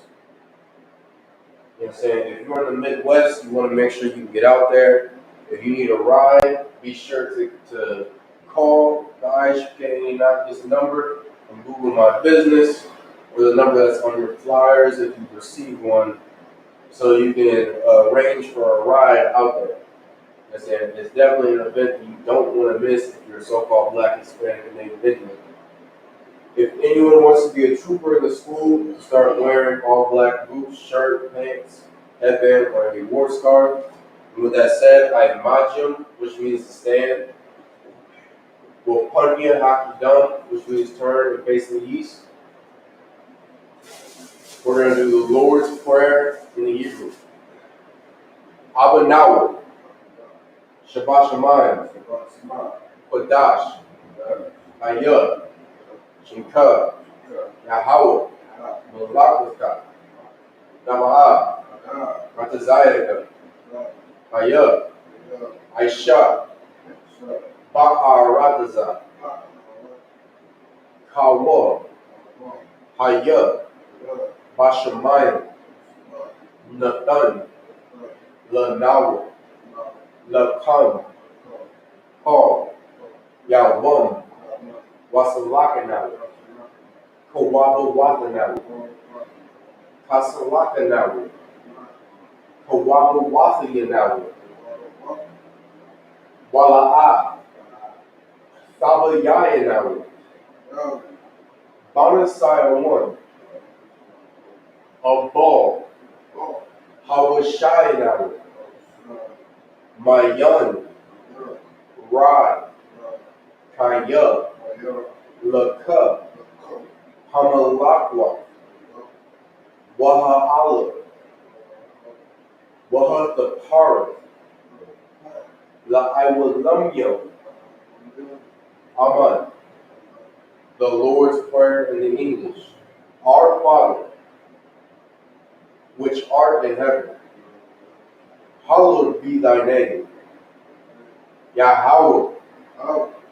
You know what I'm saying? If you're in the Midwest, you want to make sure you can get out there. If you need a ride, be sure to call the Isupk Indianapolis number and Google My Business, or the number that's on your flyers if you receive one, so you can arrange for a ride out there. I said, it's definitely an event that you don't want to miss if you're a so-called Black, Hispanic, and Native Indian. If anyone wants to be a trooper in the school, start wearing all black boots, shirt, pants, headband, or a war scarf. And with that said, I am Majum, which means to stand. We'll Punya Haki Dum, which means turn and face the east. We're going to do the Lord's Prayer in the Hebrew. Abba Nawa, Shabbat Shemayim, Kodash, Ayah, Shimka, Yahweh, Malakaka, Namaha, Ratazayaka, Ayah, Aisha, Ba'arataza, Kawa, Hayah, Bashamayim, Nathan, Lanawa, Lakan, Paul, Yawam, Wasalakanawa, Kawaba Watanawa, Kasalakanawa, Kawaba Wathayanawa, Wala'a, Sabayayanawa, Banasai one, Abal, Hawashayanawa, Mayan, Rad, Kaya, Laka, Hamalakwa, Waha'ala, Wahatapara, La'awalamyo. Amen. The Lord's Prayer in the English. Our Father, which art in heaven, hallowed be thy name. Yahweh,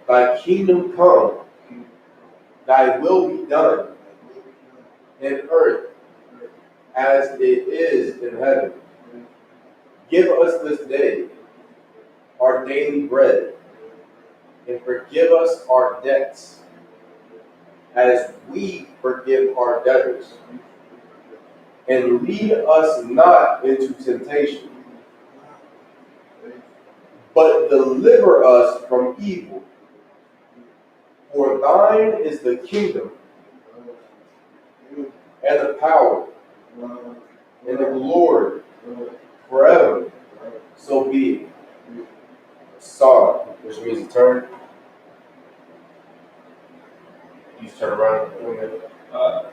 thy kingdom come, thy will be done in earth as it is in heaven. Give us this day our daily bread, and forgive us our debts as we forgive our debtors. And lead us not into temptation, but deliver us from evil. For thine is the kingdom, and the power, and the glory, forever. So be it. Sod, which means to turn. You turn around. So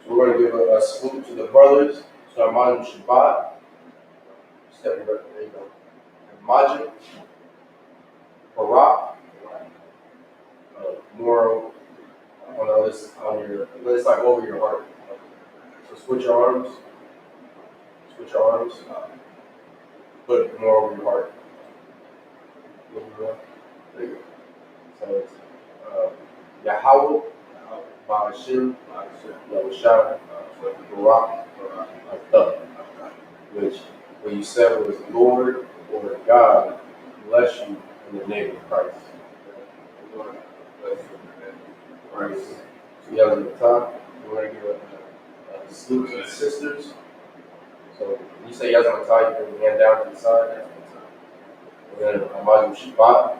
we're going to give a salute to the brothers. So Imam Shabbat. Step right there you go. Majid. Barak. More on the other, on your, it's like over your heart. So switch your arms. Switch your arms. Put more over your heart. There you go. So it's Yahweh, Ba'ashim, Yahushua, Barak, Atah, which when you said was Lord or God, bless you in the name of Christ. Right. So you have at the top, we're going to give a salute to the sisters. So when you say Yazan Atah, you bring your hand down to the side. And then Amadu Shabbat.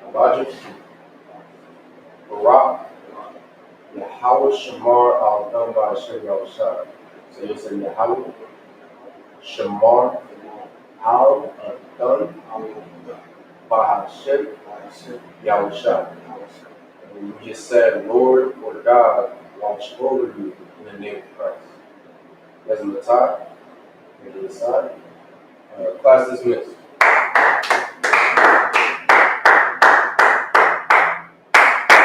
Amadu. Barak. Yahweh Shamar al-Dam Ba'ashem Yahushua. So you'll say Yahweh Shamar al-Dam Ba'ashem Yahushua. And you just said, Lord or God, watch over you in the name of Christ. That's on the top, and to the side. Class dismissed.